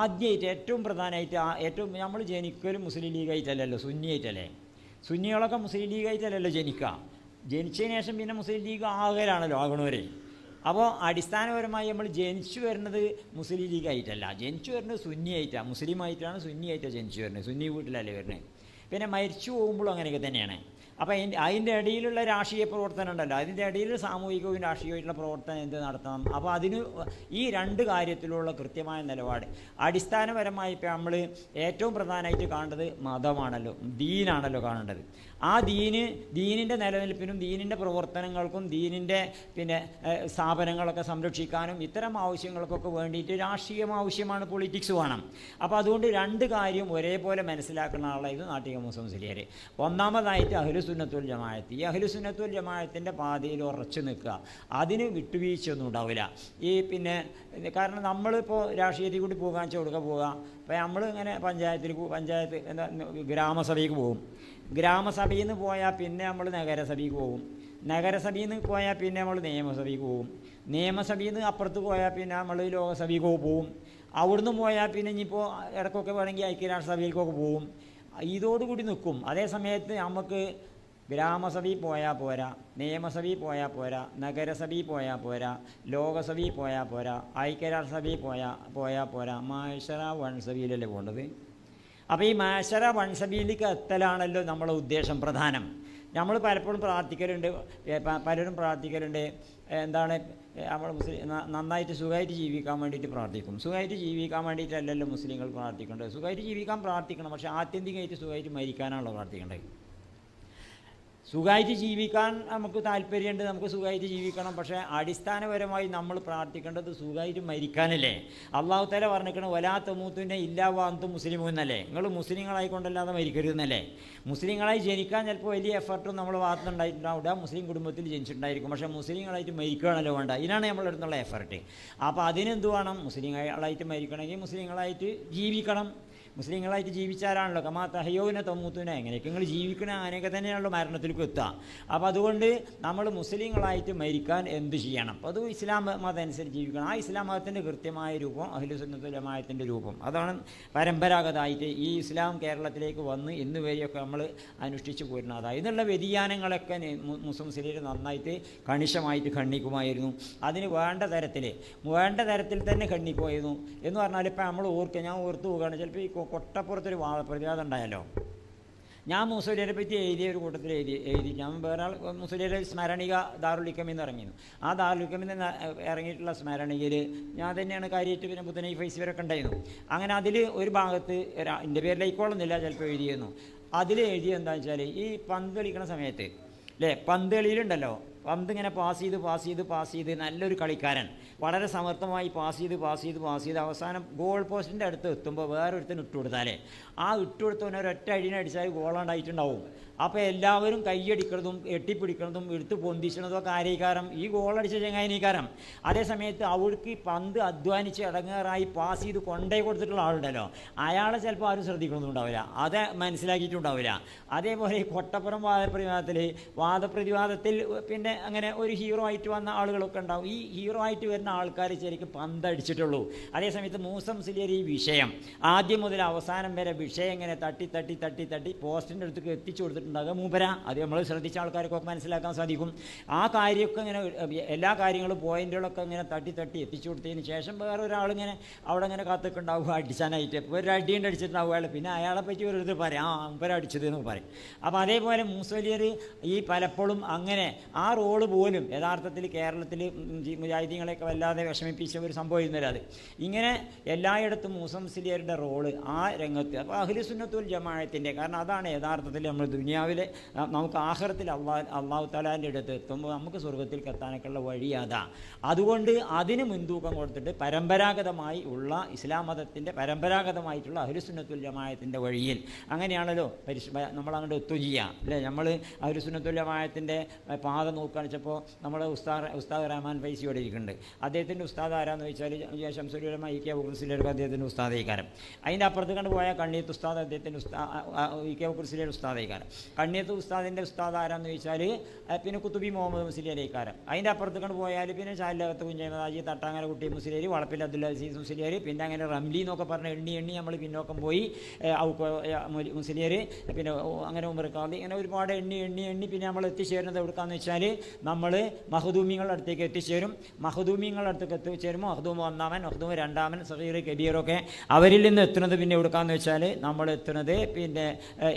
ആദ്യമായിട്ട് ഏറ്റവും പ്രധാനമായിട്ട് ഏറ്റവും നമ്മൾ ജനിക്കലും മുസ്ലിം ലീഗായിട്ടല്ലല്ലോ, സുന്നിയായിട്ടല്ലേ. സുന്നികളൊക്കെ മുസ്ലിം ലീഗായിട്ടല്ലല്ലോ ജനിക്കുക. ജനിച്ചതിന് ശേഷം പിന്നെ മുസ്ലിം ലീഗ് ആകലാണല്ലോ ആകണവരെ. അപ്പോൾ അടിസ്ഥാനപരമായി നമ്മൾ ജനിച്ചു വരുന്നത് മുസ്ലിം ലീഗായിട്ടല്ല, ജനിച്ചു വരുന്നത് സുന്നിയായിട്ടാണ്, മുസ്ലിമായിട്ടാണ്, സുന്നിയായിട്ടാണ് ജനിച്ചു വരുന്നത്, സുന്നി വീട്ടിലല്ലേ വരുന്നത്. പിന്നെ മരിച്ചു പോകുമ്പോഴും അങ്ങനെയൊക്കെ തന്നെയാണ്. അപ്പോൾ അതിൻ്റെ ഇടയിലുള്ള രാഷ്ട്രീയ പ്രവർത്തനം ഉണ്ടല്ലോ, അതിൻ്റെ ഇടയിൽ സാമൂഹികവും രാഷ്ട്രീയമായിട്ടുള്ള പ്രവർത്തനം എന്ത് നടത്തണം. അപ്പോൾ അതിന് ഈ രണ്ട് കാര്യത്തിലുള്ള കൃത്യമായ നിലപാട്. അടിസ്ഥാനപരമായി ഇപ്പോൾ നമ്മൾ ഏറ്റവും പ്രധാനമായിട്ട് കാണേണ്ടത് മതമാണല്ലോ, ദീനാണല്ലോ കാണേണ്ടത്. ആ ദീനിൻ്റെ നിലനിൽപ്പിനും ദീനിൻ്റെ പ്രവർത്തനങ്ങൾക്കും ദീനിൻ്റെ പിന്നെ സ്ഥാപനങ്ങളൊക്കെ സംരക്ഷിക്കാനും ഇത്തരം ആവശ്യങ്ങൾക്കൊക്കെ വേണ്ടിയിട്ട് രാഷ്ട്രീയം ആവശ്യമാണ്, പൊളിറ്റിക്സ് വേണം. അപ്പോൾ അതുകൊണ്ട് രണ്ട് കാര്യം ഒരേപോലെ മനസ്സിലാക്കുന്ന ആളായിരുന്നു നാട്ടിക മുസ്ലിയാർ. ഒന്നാമതായിട്ട് അഹ്ലുസുന്നത്തുൽ ജമാഅത്ത്. ഈ അഹ്ലുസുന്നത്തുൽ ജമാഅത്തിൻ്റെ പാതയിൽ ഉറച്ചു നിൽക്കുക, അതിന് വിട്ടുവീഴ്ചയൊന്നും ഉണ്ടാവില്ല. ഈ പിന്നെ കാരണം നമ്മളിപ്പോൾ രാഷ്ട്രീയത്തിൽ കൂടി പോകാൻ കൊടുക്കുക പോവുക. അപ്പോൾ നമ്മൾ ഇങ്ങനെ പഞ്ചായത്ത് എന്താ ഗ്രാമസഭയ്ക്ക് പോകും, ഗ്രാമസഭയിൽ നിന്ന് പോയാൽ പിന്നെ നമ്മൾ നഗരസഭയ്ക്ക് പോകും, നഗരസഭയിൽ നിന്ന് പോയാൽ പിന്നെ നമ്മൾ നിയമസഭയ്ക്ക് പോകും, നിയമസഭയിൽ നിന്ന് അപ്പുറത്ത് പോയാൽ പിന്നെ നമ്മൾ ലോകസഭയ്ക്ക് പോകും, അവിടുന്ന് പോയാൽ പിന്നെ ഇനിയിപ്പോൾ ഇടയ്ക്കൊക്കെ വേണമെങ്കിൽ ഐക്യരാഷ്ട്രസഭയിലേക്കൊക്കെ പോകും. ഇതോടുകൂടി നിൽക്കും. അതേ സമയത്ത് നമുക്ക് ഗ്രാമസഭയിൽ പോയാൽ പോരാ, നിയമസഭയിൽ പോയാൽ പോരാ, നഗരസഭയിൽ പോയാൽ പോരാ, ലോകസഭയിൽ പോയാൽ പോരാ, ഐക്യരാഷ്ട്രസഭയിൽ പോയാൽ പോരാ, മാഷറ വൻസഭയിലല്ലേ പോകേണ്ടത്. അപ്പോൾ ഈ മാഷറ വൻസഭയിലേക്ക് എത്തലാണല്ലോ നമ്മളെ ഉദ്ദേശം പ്രധാനം. നമ്മൾ പലപ്പോഴും പലരും പ്രാർത്ഥിക്കലുണ്ട് എന്താണ് നമ്മൾ നന്നായിട്ട് സുഖമായിട്ട് ജീവിക്കാൻ വേണ്ടിയിട്ട് പ്രാർത്ഥിക്കും. സുഖമായിട്ട് ജീവിക്കാൻ വേണ്ടിയിട്ടല്ലല്ലോ മുസ്ലിങ്ങൾ പ്രാർത്ഥിക്കേണ്ടത്. സുഖമായിട്ട് ജീവിക്കാൻ പ്രാർത്ഥിക്കണം, പക്ഷേ ആത്യന്തികമായിട്ട് സുഖമായിട്ട് മരിക്കാനാണല്ലോ പ്രാർത്ഥിക്കേണ്ടത്. സുഖമായിട്ട് ജീവിക്കാൻ നമുക്ക് താല്പര്യമുണ്ട്, നമുക്ക് സുഖമായിട്ട് ജീവിക്കണം, പക്ഷേ അടിസ്ഥാനപരമായി നമ്മൾ പ്രാർത്ഥിക്കേണ്ടത് സുഖമായിട്ട് മരിക്കാനല്ലേ. അള്ളാഹു തആല പറഞ്ഞിരിക്കണം വലാ തമൂതുന്ന ഇല്ലാ വഅൻതും മുസ്ലിമൂൻ എന്നല്ലേ. നിങ്ങൾ മുസ്ലിങ്ങളായിക്കൊണ്ടല്ലാതെ മരിക്കരുതെന്നല്ലേ. മുസ്ലിങ്ങളായി ജനിക്കാൻ ചിലപ്പോൾ വലിയ എഫർട്ടും നമ്മൾ ഭാഗത്തുനിന്നുണ്ടായിട്ടുണ്ടാവില്ല, മുസ്ലിം കുടുംബത്തിൽ ജനിച്ചിട്ടുണ്ടായിരിക്കും, പക്ഷേ മുസ്ലിങ്ങളായിട്ട് മരിക്കുകയാണല്ലോ വേണ്ട. ഇതിനാണ് നമ്മളെടുത്തുള്ള എഫർട്ട്. അപ്പോൾ അതിനെന്ത് വേണം? മുസ്ലിങ്ങളായിട്ട് മരിക്കണമെങ്കിൽ മുസ്ലിങ്ങളായിട്ട് ജീവിക്കണം. മുസ്ലിങ്ങളായിട്ട് ജീവിച്ചാലാണല്ലോ കമാ തഹയോന തമ്മൂത്തുന, എങ്ങനെയൊക്കെ നിങ്ങൾ ജീവിക്കണ അങ്ങനെയൊക്കെ തന്നെയാണല്ലോ മരണത്തിലേക്ക് എത്തുക. അപ്പോൾ അതുകൊണ്ട് നമ്മൾ മുസ്ലിങ്ങളായിട്ട് മരിക്കാൻ എന്ത് ചെയ്യണം? അപ്പോൾ അത് ഇസ്ലാം മതം അനുസരിച്ച് ജീവിക്കണം. ആ ഇസ്ലാം മതത്തിൻ്റെ കൃത്യമായ രൂപം അഹ്ലുസുന്നത്തുൽ ജമാഅത്തിൻ്റെ രൂപം, അതാണ് പരമ്പരാഗതമായിട്ട് ഈ ഇസ്ലാം കേരളത്തിലേക്ക് വന്ന് ഇന്ന് വരെയൊക്കെ നമ്മൾ അനുഷ്ഠിച്ചു പോരുന്നത്. അതായത് ഇതിനുള്ള വ്യതിയാനങ്ങളൊക്കെ മുസ്ലിം നന്നായിട്ട് കണിശമായിട്ട് ഖണ്ഡിക്കുമായിരുന്നു. അതിന് വേണ്ട തരത്തിൽ തന്നെ ഖണ്ഡിക്കുമായിരുന്നു എന്ന് പറഞ്ഞാൽ ഇപ്പോൾ നമ്മൾ ഞാൻ ഓർത്തു പോകുകയാണ്. ചിലപ്പോൾ ഈ കൊട്ടപ്പുറത്തൊരു വാദപ്രതിവാദം ഉണ്ടായല്ലോ. ഞാൻ മുസ്ലിയരെ പറ്റി എഴുതിയ ഒരു കൂട്ടത്തിൽ എഴുതി ഞാൻ വേറെ ആൾ മുസ്ലിയരെ സ്മരണിക ദാറുൽ ഹിക്കമിൽ നിന്ന് ഇറങ്ങിയിരുന്നു. ആ ദാറുൽ ഹിക്കമിൽ നിന്ന് ഇറങ്ങിയിട്ടുള്ള സ്മരണികയിൽ ഞാൻ തന്നെയാണ് കാര്യമായിട്ട് പിന്നെ ബുദ്ധനൈ ഫൈസിവരൊക്കെ ഉണ്ടായിരുന്നു. അങ്ങനെ അതിൽ ഒരു ഭാഗത്ത് എൻ്റെ പേരിലേക്കോളൊന്നുമില്ല ചിലപ്പോൾ എഴുതിയിരുന്നു. അതിൽ എഴുതിയത് എന്താണെന്ന് വെച്ചാൽ ഈ പന്ത് കളിക്കണ സമയത്ത് അല്ലേ, പന്ത് കളിയിലുണ്ടല്ലോ, പന്ത് ഇങ്ങനെ പാസ് ചെയ്ത് നല്ലൊരു കളിക്കാരൻ വളരെ സമർത്ഥമായി പാസ് ചെയ്ത് അവസാനം ഗോൾ പോസ്റ്റിൻ്റെ അടുത്ത് എത്തുമ്പോൾ വേറൊരുത്തിന് ഇട്ടുകൊടുത്താലേ ആ ഇട്ടുകൊടുത്തവനെ ഒരൊറ്റ അടിനടിച്ചാൽ ഗോളാണ്ടായിട്ടുണ്ടാവും. അപ്പോൾ എല്ലാവരും കൈയടിക്കുന്നതും എട്ടിപ്പിടിക്കുന്നതും എടുത്ത് പൊന്തിച്ചണതും ഒക്കെ ആരേക്കാരം ഈ ഗോളടിച്ച ചങ്ങായിനേക്കാരം. അതേസമയത്ത് അവർക്ക് പന്ത് അധ്വാനിച്ച് ഇടങ്ങേറായി പാസ് ചെയ്ത് കൊണ്ടേ കൊടുത്തിട്ടുള്ള ആളുണ്ടല്ലോ, അയാളെ ചിലപ്പോൾ ആരും ശ്രദ്ധിക്കണമെന്നുണ്ടാവില്ല, അത് മനസ്സിലാക്കിയിട്ടുണ്ടാവില്ല. അതേപോലെ ഈ കൊട്ടപ്പുറം വാദപ്രതിവാദത്തിൽ പിന്നെ അങ്ങനെ ഒരു ഹീറോ ആയിട്ട് വന്ന ആളുകളൊക്കെ ഉണ്ടാവും. ഈ ഹീറോ ആയിട്ട് വരുന്ന ആൾക്കാർ ശരിക്കും പന്തടിച്ചിട്ടുള്ളൂ. അതേസമയത്ത് മൂസ മുസ്ലിയാർ ഈ വിഷയം ആദ്യം മുതൽ അവസാനം വരെ വിഷയം ഇങ്ങനെ തട്ടി പോസ്റ്റിൻ്റെ അടുത്തേക്ക് എത്തിച്ചു കൊടുത്തിട്ടുണ്ടാകുക മൂപ്പര. അത് നമ്മൾ ശ്രദ്ധിച്ച ആൾക്കാർക്കൊക്കെ മനസ്സിലാക്കാൻ സാധിക്കും. ആ കാര്യമൊക്കെ ഇങ്ങനെ എല്ലാ കാര്യങ്ങളും പോയിന്റുകളൊക്കെ ഇങ്ങനെ തട്ടി എത്തിച്ചു കൊടുത്തതിന് ശേഷം വേറെ ഒരാളിങ്ങനെ അവിടെ ഇങ്ങനെ കാത്തൊക്കെ ഉണ്ടാവുക അടിച്ചാനായിട്ട്. ഒരു അടിയുണ്ട് അടിച്ചിട്ടുണ്ടാവുക അയാൾ, പിന്നെ അയാളെ പറ്റി ഒരു പറയാം മൂപ്പര അടിച്ചത് എന്ന് പറയും. അപ്പോൾ അതേപോലെ മുസ്ലിയാർ ഈ പലപ്പോഴും അങ്ങനെ ആ റോള് പോലും യഥാർത്ഥത്തിൽ കേരളത്തിൽ മുജാഹിദീങ്ങളെയൊക്കെ വല്ലാതെ വിഷമിപ്പിച്ച ഒരു സംഭവമായിരുന്നില്ല. അത് ഇങ്ങനെ എല്ലായിടത്തും മൂസ മുസ്ലിയാരുടെ റോള് ആ രംഗത്ത്. അപ്പോൾ അഹ്ലുസുന്നത്തുൽ ജമാഅത്തിൻ്റെ, കാരണം അതാണ് യഥാർത്ഥത്തിൽ നമ്മൾ ദുനിയാവിലെ നമുക്ക് ആഖിറത്തിൽ അള്ളാഹു തആലാൻ്റെ അടുത്ത് എത്തുമ്പോൾ നമുക്ക് സ്വർഗ്ഗത്തിലേക്ക് എത്താനൊക്കെയുള്ള വഴി അതാ. അതുകൊണ്ട് അതിന് മുൻതൂക്കം കൊടുത്തിട്ട് പരമ്പരാഗതമായി ഉള്ള ഇസ്ലാം മതത്തിൻ്റെ പരമ്പരാഗതമായിട്ടുള്ള അഹ്ലുസുന്നത്തുൽ ജമാഅത്തിൻ്റെ വഴിയിൽ അങ്ങനെയാണല്ലോ നമ്മളങ്ങോട്ട് എത്തുകയും ചെയ്യുക അല്ലേ. നമ്മൾ അഹ്ലുസുന്നത്തുൽ ജമാഅത്തിൻ്റെ പാത നോക്കി നോക്കുകയാണെന്ന് വെച്ചപ്പോൾ നമ്മുടെ ഉസ്താദ് റഹ്മാൻ ഫൈസി ഇവിടെ ഇരിക്കുന്നുണ്ട്. അദ്ദേഹത്തിൻ്റെ ഉസ്താദ് ആരാന്ന് ചോദിച്ചാൽ ശംസുൽ ഉലമ ഇ കെ ബുക്രസിലേക്ക് അദ്ദേഹത്തിൻ്റെ ഉസ്താദൈക്കാരം. അതിൻ്റെ അപ്പുറത്ത് കണ്ട് പോയാൽ കണ്ണിയത്ത് ഉസ്താദ് അദ്ദേഹത്തിൻ്റെ ഇ കെ ബുക്രസിലെ ഉസ്താദൈക്കാരം. കണ്ണിയത്ത് ഉസ്താദിൻ്റെ ഉസ്താദ് ആരാന്ന് ചോദിച്ചാൽ പിന്നെ കുത്തുബി മുഹമ്മദ് മുസ്ലിയാരൈക്കാരം. അതിൻ്റെ അപ്പുറത്ത് കണ്ട് പോയാൽ പിന്നെ ചാലിലകത്ത് കുഞ്ഞൈമദാജി, തട്ടാങ്ങര കുട്ടി മുസ്ലിയാർ, വളപ്പിൽ അബ്ദുൽ അസീസ് മുസ്ലിയാർ, പിന്നെ അങ്ങനെ റംലി എന്നൊക്കെ പറഞ്ഞ് എണ്ണി നമ്മൾ പിന്നോക്കം പോയി മുസ്ലിയാർ, പിന്നെ അങ്ങനെ ഉമർ ഖാദി, ഇങ്ങനെ ഒരുപാട് എണ്ണി പിന്നെ നമ്മൾ എത്തിച്ചേരുന്നത് എവിടെക്കാന്ന് വെച്ചാൽ നമ്മൾ മഹദൂമിങ്ങളുടെ അടുത്തേക്ക് എത്തിച്ചേരും. മഹദൂമിങ്ങളുടെ അടുത്തേക്ക് എത്തിച്ചേരുമ്പോൾ മഹദൂം ഒന്നാമൻ, മഹദൂം രണ്ടാമൻ, സഗീർ, കബീറൊക്കെ അവരിൽ നിന്ന് എത്തുന്നത് പിന്നെ എവിടെക്കാന്ന് വെച്ചാൽ നമ്മൾ എത്തുന്നത് പിന്നെ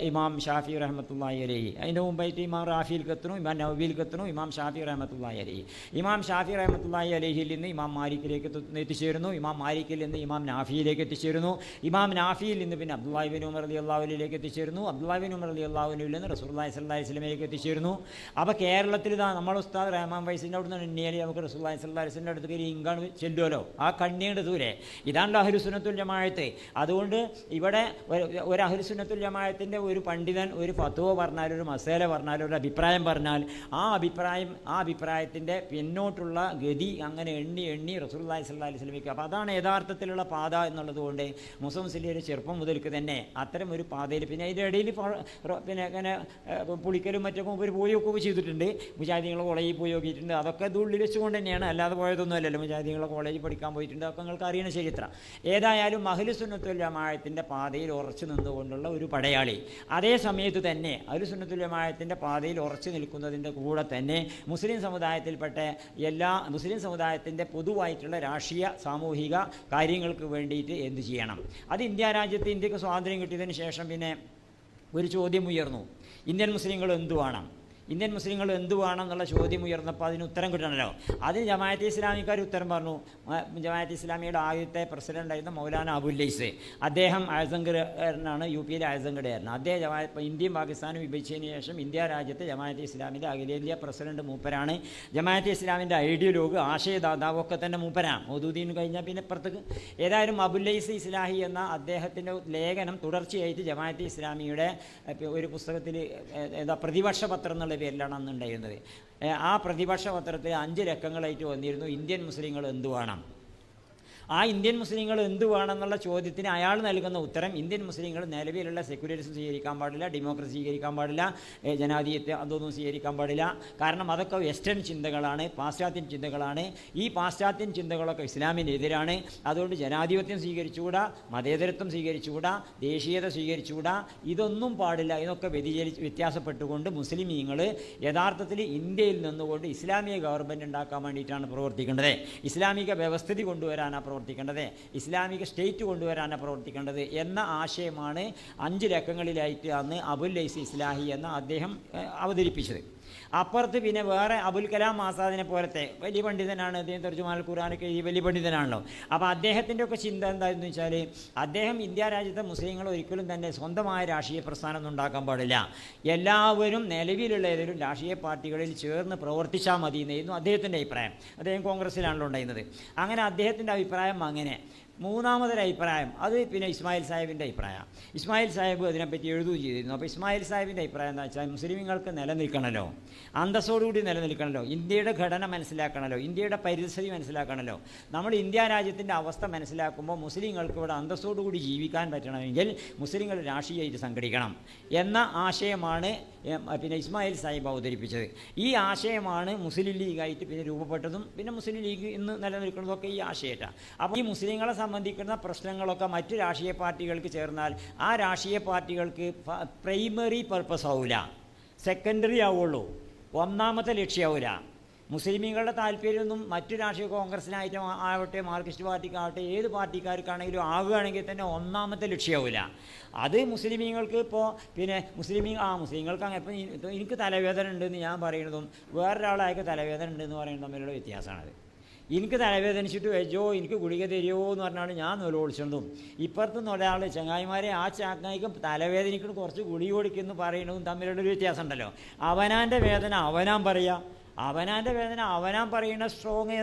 ഇമാം ഷാഫി റഹ്മത്തുള്ളാഹി അലൈഹി. അതിൻ്റെ മുമ്പായിട്ട് ഇമാം റാഫിയിലേക്ക് എത്തണം, ഇമാം നവവിയിലേക്ക് എത്തണം, ഇമാം ഷാഫി റഹ്മത്തുള്ളാഹി അലൈഹി. ഇമാം ഷാഫി റഹ്മത്തുള്ളാഹി അലൈഹിയിൽ നിന്ന് ഇമാം മാലിക്കിലേക്ക് എത്തിച്ചേരുന്നു. ഇമാം മാലിക്കിൽ നിന്ന് ഇമാം നാഫിയിലേക്ക് എത്തിച്ചേരുന്നു. ഇമാം നാഫിയിൽ നിന്ന് പിന്നെ അബ്ദുല്ലാഹി ബിൻ ഉമർ റളിയല്ലാഹു അൻഹുവിലേക്ക് എത്തിച്ചേരുന്നു. അബ്ദുല്ലാഹി ബിൻ ഉമർ റളിയല്ലാഹു അൻഹുവിൽ നിന്ന് റസൂലുള്ളാഹി സ്വല്ലല്ലാഹി അലൈഹി വസല്ലമയിലേക്ക് എത്തിച്ചേരുന്നു. അപ്പോൾ കേരളത്തിൽ ഇതാ നമ്മുടെ ഉസ്താദ് റഹ്മാൻ ഫൈസിൻ്റെ അവിടെ നിന്ന് എണ്ണിയാൽ നമുക്ക് റസൂലുള്ളാഹി സ്വല്ലല്ലാഹി അലൈഹി വസല്ലമയുടെ അടുത്ത് ഇങ്കാണ് ചെല്ലുമല്ലോ, ആ കണ്ണിയുടെ ദൂരെ. ഇതാണല്ലോ അഹ്ലു സുന്നത്തുൽ ജമാഅത്ത്. അതുകൊണ്ട് ഇവിടെ ഒരു അഹ്ലു സുന്നത്തുൽ ജമാഅത്തിൻ്റെ ഒരു പണ്ഡിതൻ ഒരു ഫത്വ പറഞ്ഞാൽ, ഒരു മസേല പറഞ്ഞാൽ, ഒരു അഭിപ്രായം പറഞ്ഞാൽ ആ അഭിപ്രായത്തിൻ്റെ പിന്നോട്ടുള്ള ഗതി അങ്ങനെ എണ്ണി റസൂലുള്ളാഹി സ്വല്ലല്ലാഹി അലൈഹി വസല്ലമയ്ക്ക്. അപ്പോൾ അതാണ് യഥാർത്ഥത്തിലുള്ള പാത എന്നുള്ളത് കൊണ്ട് മുസ്ലിം മുസ്ലിയാർ ചെറുപ്പം മുതൽക്ക് തന്നെ അത്തരം ഒരു പാതയിൽ, പിന്നെ അതിൻ്റെ ഇടയിൽ പിന്നെ അങ്ങനെ പുളിക്കലും മറ്റൊക്കെ ഒരു പോയൊക്കെ ചെയ്തിട്ടുണ്ട്. മുജാഹിദീങ്ങളെ കോളേജിൽ പോയി നോക്കിയിട്ടുണ്ട്. അതൊക്കെ ഇത് ഉള്ളിൽ വെച്ചുകൊണ്ട് തന്നെയാണ്, അല്ലാതെ പോയതൊന്നും അല്ലല്ലോ. മുജാഹിദീങ്ങളെ കോളേജിൽ പഠിക്കാൻ പോയിട്ടുണ്ട്. അതൊക്കെ നിങ്ങൾക്ക് അറിയുന്ന ചരിത്രം. ഏതായാലും അഹ്ലു സുന്നത്തുൽ ജമാഅത്തിൻ്റെ പാതയിൽ ഉറച്ചു നിന്നുകൊണ്ടുള്ള ഒരു പടയാളി. അതേ സമയത്ത് തന്നെ അഹ്ലു സുന്നത്തുൽ ജമാഅത്തിൻ്റെ പാതയിൽ ഉറച്ചു നിൽക്കുന്നതിൻ്റെ കൂടെ തന്നെ മുസ്ലിം സമുദായത്തിൽപ്പെട്ട മുസ്ലിം സമുദായത്തിൻ്റെ പൊതുവായിട്ടുള്ള രാഷ്ട്രീയ സാമൂഹിക കാര്യങ്ങൾക്ക് വേണ്ടിയിട്ട് എന്ത് ചെയ്യണം. അത് ഇന്ത്യക്ക് സ്വാതന്ത്ര്യം കിട്ടിയതിന് ശേഷം പിന്നെ ഒരു ചോദ്യം ഉയർന്നു, ഇന്ത്യൻ മുസ്ലിങ്ങൾ എന്തു വേണം എന്നുള്ള ചോദ്യം ഉയർന്നപ്പോൾ അതിന് ഉത്തരം കിട്ടണമല്ലോ. അതിന് ജമാഅത്തെ ഇസ്ലാമിക്കാർ ഉത്തരം പറഞ്ഞു. ജമാഅത്തെ ഇസ്ലാമിയുടെ ആദ്യത്തെ പ്രസിഡൻ്റായിരുന്ന മൗലാന അബുല്ലൈസ്, അദ്ദേഹം അയസംഗഡാണ്, യു പിയിലെ അയസംഗഡായിരുന്നു. അദ്ദേഹം ഇന്ത്യയും പാകിസ്ഥാനും വിഭജിച്ചതിന് ശേഷം ഇന്ത്യ രാജ്യത്തെ ജമാഅത്തെ ഇസ്ലാമിൻ്റെ അഖിലേന്ത്യാ പ്രസിഡന്റ് മൂപ്പരാണ്. ജമാഅത്തെ ഇസ്ലാമിൻ്റെ ഐഡിയോലോഗ്, ആശയദാതാവൊക്കെ തന്നെ മൂപ്പരാണ്. മൗദൂദീൻ കഴിഞ്ഞാൽ പിന്നെ ഇപ്പുറത്തേക്ക്. ഏതായാലും അബുല്ലൈസ് ഇസ്ലാഹി എന്ന അദ്ദേഹത്തിൻ്റെ ലേഖനം തുടർച്ചയായിട്ട് ജമാഅത്തെ ഇസ്ലാമിയുടെ ഒരു പുസ്തകത്തിൽ പ്രതിപക്ഷ പത്രം എന്നുള്ള പേരിലാണ് അന്നുണ്ടായിരുന്നത്. ആ പ്രതിപക്ഷ പത്രത്തിൽ 5 ലക്കങ്ങളായിട്ട് വന്നിരുന്നു, ഇന്ത്യൻ മുസ്ലിങ്ങൾ എന്തു വേണം. ആ ഇന്ത്യൻ മുസ്ലിങ്ങൾ എന്ത് വേണമെന്നുള്ള ചോദ്യത്തിന് അയാൾ നൽകുന്ന ഉത്തരം, ഇന്ത്യൻ മുസ്ലിങ്ങൾ നിലവിലുള്ള സെക്യുലറിസം സ്വീകരിക്കാൻ പാടില്ല, ഡെമോക്രസി സ്വീകരിക്കാൻ പാടില്ല, ജനാധിപത്യം അതൊന്നും സ്വീകരിക്കാൻ പാടില്ല. കാരണം അതൊക്കെ വെസ്റ്റേൺ ചിന്തകളാണ്, പാശ്ചാത്യൻ ചിന്തകളാണ്. ഈ പാശ്ചാത്യൻ ചിന്തകളൊക്കെ ഇസ്ലാമിനെതിരാണ്. അതുകൊണ്ട് ജനാധിപത്യം സ്വീകരിച്ചുകൂടാ, മതേതരത്വം സ്വീകരിച്ചുകൂടാ, ദേശീയത സ്വീകരിച്ചുകൂടാ, ഇതൊന്നും പാടില്ല. ഇതൊക്കെ വ്യത്യാസപ്പെട്ടുകൊണ്ട് മുസ്ലിമീങ്ങൾ യഥാർത്ഥത്തിൽ ഇന്ത്യയിൽ നിന്നുകൊണ്ട് ഇസ്ലാമിക ഗവൺമെൻറ് ഉണ്ടാക്കാൻ വേണ്ടിയിട്ടാണ് പ്രവർത്തിക്കേണ്ടത്. ഇസ്ലാമിക വ്യവസ്ഥിതി കൊണ്ടുവരാനാണ് പ്രവർത്തിക്കേണ്ടത്, ഇസ്ലാമിക സ്റ്റേറ്റ് കൊണ്ടുവരാനാണ് പ്രവർത്തിക്കേണ്ടത് എന്ന ആശയമാണ് 5 ലക്കങ്ങളിലായിട്ട് അന്ന് അബുല്ലൈസ് ഇസ്ലാഹി എന്ന അദ്ദേഹം അവതരിപ്പിച്ചത്. അപ്പുറത്ത് പിന്നെ വേറെ അബുൽ കലാം ആസാദിനെ പോലത്തെ വലിയ പണ്ഡിതനാണ്, അദ്ദേഹം തർജുമാൽ ഖുർആനൊക്കെ ഈ വലിയ പണ്ഡിതനാണല്ലോ. അപ്പോൾ അദ്ദേഹത്തിൻ്റെ ഒക്കെ ചിന്ത എന്താണെന്ന് വെച്ചാൽ, അദ്ദേഹം ഇന്ത്യ രാജ്യത്തെ മുസ്ലിങ്ങൾ ഒരിക്കലും തന്നെ സ്വന്തമായ രാഷ്ട്രീയ പ്രസ്ഥാനമൊന്നും ഉണ്ടാക്കാൻ പാടില്ല, എല്ലാവരും നിലവിലുള്ള ഏതെങ്കിലും രാഷ്ട്രീയ പാർട്ടികളിൽ ചേർന്ന് പ്രവർത്തിച്ചാൽ മതി എന്നായിരുന്നു അദ്ദേഹത്തിൻ്റെ അഭിപ്രായം. അദ്ദേഹം കോൺഗ്രസ്സിലാണല്ലോ ഉണ്ടായിരുന്നത്. അങ്ങനെ അദ്ദേഹത്തിൻ്റെ അഭിപ്രായം അങ്ങനെ. മൂന്നാമതൊരു അഭിപ്രായം അത് പിന്നെ ഇസ്മായിൽ സാഹിബിൻ്റെ അഭിപ്രായം. ഇസ്മായിൽ സാഹിബ് അതിനെപ്പറ്റി എഴുതുകയും ചെയ്തിരുന്നു. അപ്പോൾ ഇസ്മായിൽ സാഹിബിൻ്റെ അഭിപ്രായം എന്താ വെച്ചാൽ, മുസ്ലിങ്ങൾക്ക് നിലനിൽക്കണമല്ലോ, അന്തസ്സോടുകൂടി നിലനിൽക്കണമല്ലോ, ഇന്ത്യയുടെ ഘടന മനസ്സിലാക്കണമല്ലോ, ഇന്ത്യയുടെ പരിസ്ഥിതി മനസ്സിലാക്കണമല്ലോ. നമ്മൾ ഇന്ത്യ രാജ്യത്തിൻ്റെ അവസ്ഥ മനസ്സിലാക്കുമ്പോൾ മുസ്ലിങ്ങൾക്ക് ഇവിടെ അന്തസ്സോടുകൂടി ജീവിക്കാൻ പറ്റണമെങ്കിൽ മുസ്ലിങ്ങൾ രാഷ്ട്രീയമായിട്ട് സംഘടിക്കണം എന്ന ആശയമാണ് പിന്നെ ഇസ്മായിൽ സാഹിബ് അവതരിപ്പിച്ചത്. ഈ ആശയമാണ് മുസ്ലിം ലീഗായിട്ട് പിന്നെ രൂപപ്പെട്ടതും പിന്നെ മുസ്ലിം ലീഗ് ഇന്ന് നിലനിൽക്കുന്നതൊക്കെ ഈ ആശയമായിട്ടാണ്. അപ്പോൾ ഈ മുസ്ലിങ്ങളെ സംബന്ധിക്കുന്ന പ്രശ്നങ്ങളൊക്കെ മറ്റ് രാഷ്ട്രീയ പാർട്ടികൾക്ക് ചേർന്നാൽ ആ രാഷ്ട്രീയ പാർട്ടികൾക്ക് പ്രൈമറി പർപ്പസ് ആവില്ല, സെക്കൻഡറി ആവുള്ളൂ, ഒന്നാമത്തെ ലക്ഷ്യമാവില്ല. മുസ്ലിമീങ്ങളുടെ താല്പര്യമൊന്നും മറ്റു രാഷ്ട്രീയ കോൺഗ്രസിനായിട്ട് ആവട്ടെ, മാർക്സിസ്റ്റ് പാർട്ടിക്കാവട്ടെ, ഏത് പാർട്ടിക്കാർക്കാണെങ്കിലും ആവുകയാണെങ്കിൽ തന്നെ ഒന്നാമത്തെ ലക്ഷ്യമാവില്ല. അത് മുസ്ലിമീങ്ങൾക്ക് ഇപ്പോൾ പിന്നെ മുസ്ലിങ്ങൾക്ക് അങ്ങനെ ഇപ്പം എനിക്ക് തലവേദന ഉണ്ടെന്ന് ഞാൻ പറയുന്നതും വേറൊരാളായക്ക് തലവേദന ഉണ്ടെന്ന് പറയുന്നത് തമ്മിലുള്ള വ്യത്യാസമാണത്. എനിക്ക് തലവേദനിച്ചിട്ട് വെച്ചോ, എനിക്ക് ഗുളിക തരുമോ എന്ന് പറഞ്ഞാൽ ഞാൻ നിലവിളിച്ചതും, ഇപ്പുറത്തുനിന്ന് ഒരാൾ ചങ്ങായിമാരെ ആ ചങ്ങായിക്കും തലവേദനിക്കുന്ന കുറച്ച് ഗുളിക കൊടുക്കുമെന്ന് പറയുന്നതും തമ്മിലുള്ളൊരു വ്യത്യാസം ഉണ്ടല്ലോ. അവനാൻ്റെ വേദന അവനാൻ പറയുക, അവനാൻ്റെ വേദന അവനാൻ പറയുന്ന സ്ട്രോങ്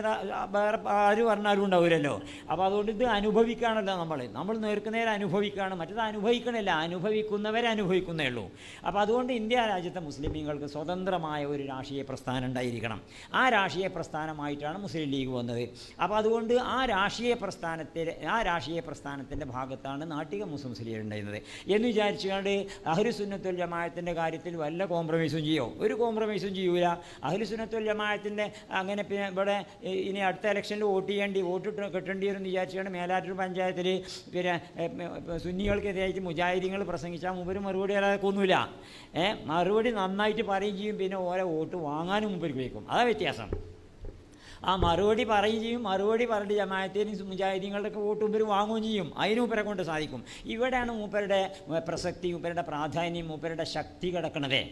വേറെ ആര് പറഞ്ഞാലും ഉണ്ടാവില്ലല്ലോ. അപ്പോൾ അതുകൊണ്ട് ഇത് അനുഭവിക്കുകയാണല്ലോ നമ്മൾ നേർക്കുനേരെ അനുഭവിക്കുകയാണ്, മറ്റത് അനുഭവിക്കണില്ല, അനുഭവിക്കുന്നവരെ അനുഭവിക്കുന്നേ ഉള്ളൂ. അപ്പോൾ അതുകൊണ്ട് ഇന്ത്യ രാജ്യത്തെ മുസ്ലിമീങ്ങൾക്ക് സ്വതന്ത്രമായ ഒരു രാഷ്ട്രീയ പ്രസ്ഥാനം ഉണ്ടായിരിക്കണം. ആ രാഷ്ട്രീയ പ്രസ്ഥാനമായിട്ടാണ് മുസ്ലിം ലീഗ് വന്നത്. അപ്പോൾ അതുകൊണ്ട് ആ രാഷ്ട്രീയ പ്രസ്ഥാനത്തിൻ്റെ ഭാഗത്താണ് നാട്ടിക മുസ്ലിം ലീഗ് ഉണ്ടായിരുന്നത് എന്ന് വിചാരിച്ചുകൊണ്ട് അഹ്ലുസുന്നത്തുൽ ജമാഅത്തിൻ്റെ കാര്യത്തിൽ വല്ല കോംപ്രമൈസും ചെയ്യോ? ഒരു കോംപ്രമൈസും ചെയ്യൂല. അഹ്ലുസുന്നത്തുൽ ജമാഅത്തിൻ്റെ അങ്ങനെ പിന്നെ ഇവിടെ ഇനി അടുത്ത ഇലക്ഷനിൽ വോട്ട് കിട്ടേണ്ടി വരും എന്ന് വിചാരിച്ചുകൊണ്ട് മേലാറ്റൂർ പഞ്ചായത്തിൽ പിന്നെ സുന്നികൾക്കെതിരായിട്ട് മുജാഹിദീങ്ങൾ പ്രസംഗിച്ചാൽ മൂപ്പര് മറുപടി പറയാക്കൊന്നുമില്ല. മറുപടി നന്നായിട്ട് പറയുകയും ചെയ്യും, പിന്നെ ഓരോ വോട്ട് വാങ്ങാനും മൂപ്പർക്ക് വയ്ക്കും. അതാ വ്യത്യാസം. ആ മറുപടി പറയുകയും ചെയ്യും, മറുപടി പറഞ്ഞിട്ട് ജമാഅത്തിനും മുജാഹിദീങ്ങളുടെയൊക്കെ വോട്ട് മൂപ്പർ വാങ്ങുകയും ചെയ്യും. അതിന് മൂപ്പരെ കൊണ്ട് സാധിക്കും. ഇവിടെയാണ് മൂപ്പരുടെ പ്രസക്തി, മൂപ്പരുടെ പ്രാധാന്യം, മൂപ്പരുടെ ശക്തി കിടക്കണത്.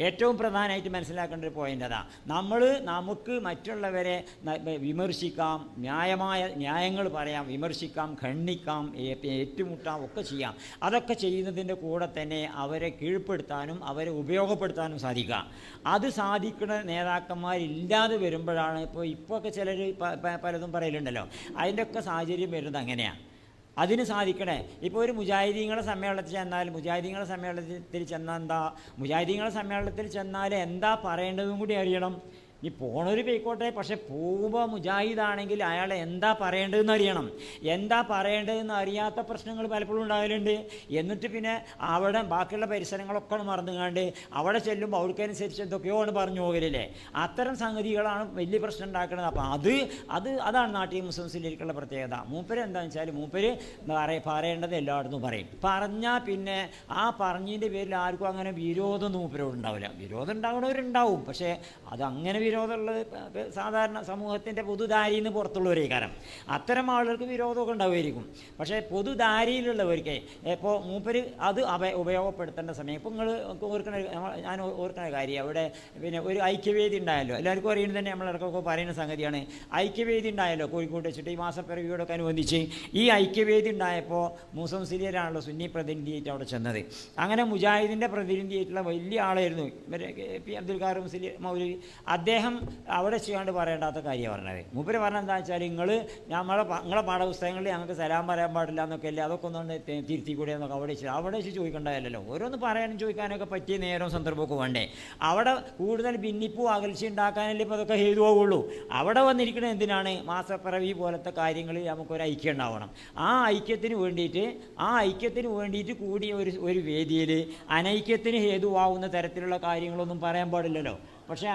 ഏറ്റവും പ്രധാനമായിട്ട് മനസ്സിലാക്കേണ്ട ഒരു പോയിൻ്റ് അതാ. നമുക്ക് മറ്റുള്ളവരെ വിമർശിക്കാം, ന്യായങ്ങൾ പറയാം, വിമർശിക്കാം, ഖണ്ഡിക്കാം, ഏറ്റുമുട്ടാം, ഒക്കെ ചെയ്യാം. അതൊക്കെ ചെയ്യുന്നതിൻ്റെ കൂടെ തന്നെ അവരെ കീഴ്പ്പെടുത്താനും അവരെ ഉപയോഗപ്പെടുത്താനും സാധിക്കുക. അത് സാധിക്കുന്ന നേതാക്കന്മാരില്ലാതെ വരുമ്പോഴാണ് ഇപ്പോൾ ചിലർ പലതും പറയലുണ്ടല്ലോ, അതിൻ്റെയൊക്കെ സാഹചര്യം വരുന്നത് അങ്ങനെയാണ്. അതിന് സാധിക്കണേ. ഇപ്പോൾ ഒരു മുജാഹിദീങ്ങളുടെ സമ്മേളനത്തിൽ ചെന്നാൽ എന്താ പറയേണ്ടതും കൂടി അറിയണം. ഈ പോണൊരു പോയിക്കോട്ടെ, പക്ഷെ പോകുമ്പോൾ മുജാഹിദാണെങ്കിൽ അയാളെ എന്താ പറയേണ്ടതെന്ന് അറിയണം. എന്താ പറയേണ്ടതെന്ന് അറിയാത്ത പ്രശ്നങ്ങൾ പലപ്പോഴും ഉണ്ടാകലുണ്ട്. എന്നിട്ട് പിന്നെ അവിടെ ബാക്കിയുള്ള പരിസരങ്ങളൊക്കെ മറന്നുകാണ്ട് അവിടെ ചെല്ലുമ്പോൾ അവർക്കനുസരിച്ച് എന്തൊക്കെയോ പറഞ്ഞു പോകലില്ലേ. അത്തരം സംഗതികളാണ് വലിയ പ്രശ്നം ഉണ്ടാക്കുന്നത്. അപ്പോൾ അതാണ് നാട്ടിൽ മുസ്ലിംസിലേക്കുള്ള പ്രത്യേകത. മൂപ്പര് എന്താണെന്ന് വെച്ചാൽ മൂപ്പര് പറയേണ്ടത് എല്ലായിടത്തും പറയും. പറഞ്ഞാൽ പിന്നെ ആ പറഞ്ഞതിൻ്റെ പേരിൽ ആർക്കും അങ്ങനെ വിരോധമൊന്നും മൂപ്പരോട് ഉണ്ടാവില്ല. വിരോധം ഉണ്ടാകുന്നവരുണ്ടാവും, പക്ഷേ അതങ്ങനെ വിരോധമുള്ളത് സാധാരണ സമൂഹത്തിൻ്റെ പൊതുധാരിയിൽ നിന്ന് പുറത്തുള്ളവരേ കാരണം അത്തരം ആളുകൾക്ക് വിരോധമൊക്കെ ഉണ്ടാവുമായിരിക്കും. പക്ഷേ പൊതുധാരിയിലുള്ളവർക്ക് ഇപ്പോൾ മൂപ്പര് അത് ഉപയോഗപ്പെടുത്തേണ്ട സമയം ഇപ്പോൾ ഞാൻ ഓർക്കുന്ന കാര്യം അവിടെ പിന്നെ ഒരു ഐക്യവേദി ഉണ്ടായല്ലോ. എല്ലാവർക്കും അറിയുന്നത് തന്നെ നമ്മളിടക്കൊക്കെ പറയുന്ന സംഗതിയാണ്. ഐക്യവേദി ഉണ്ടായല്ലോ കോഴിക്കോട് വെച്ചിട്ട് ഈ മാസപ്പിറവിയോടൊക്കെ അനുബന്ധിച്ച്. ഈ ഐക്യവേദി ഉണ്ടായപ്പോൾ മൂസം സിലിയരാണല്ലോ സുന്നി പ്രതിനിധിയായിട്ട് അവിടെ ചെന്നത്. അങ്ങനെ മുജാഹിദിൻ്റെ പ്രതിനിധിയായിട്ടുള്ള വലിയ ആളായിരുന്നു പി അബ്ദുൽ ഖാദർ മുസ്ലിം മൗലവി. അദ്ദേഹം അവിടെ ചെയ്യാണ്ട് പറയേണ്ടാത്ത കാര്യമാണ് പറഞ്ഞത്. മൂപ്പര് പറഞ്ഞത് എന്താ വെച്ചാൽ നിങ്ങളെ പാഠപുസ്തകങ്ങളിൽ ഞങ്ങൾക്ക് സലാം പറയാൻ പാടില്ല എന്നൊക്കെ അല്ലേ, അതൊക്കെ ഒന്നുകൊണ്ട് തിരുത്തിക്കൂടെ എന്നൊക്കെ അവിടെ വെച്ച് ചോദിക്കേണ്ടതല്ലോ. ഓരോന്ന് പറയാനും ചോദിക്കാനൊക്കെ പറ്റിയ നേരവും സന്ദർഭമൊക്കെ വേണ്ടേ. അവിടെ കൂടുതൽ ഭിന്നിപ്പും അകൽച്ച ഉണ്ടാക്കാനല്ലേ ഇപ്പോൾ അതൊക്കെ ഹേതുവാകുള്ളൂ. അവിടെ വന്നിരിക്കുന്നത് എന്തിനാണ്? മാസപ്പിറവി പോലത്തെ കാര്യങ്ങളിൽ നമുക്കൊരു ഐക്യം ഉണ്ടാവണം. ആ ഐക്യത്തിന് വേണ്ടിയിട്ട് കൂടിയ ഒരു വേദിയിൽ അനൈക്യത്തിന് ഹേതുവാകുന്ന തരത്തിലുള്ള കാര്യങ്ങളൊന്നും പറയാൻ പാടില്ലല്ലോ. പക്ഷേ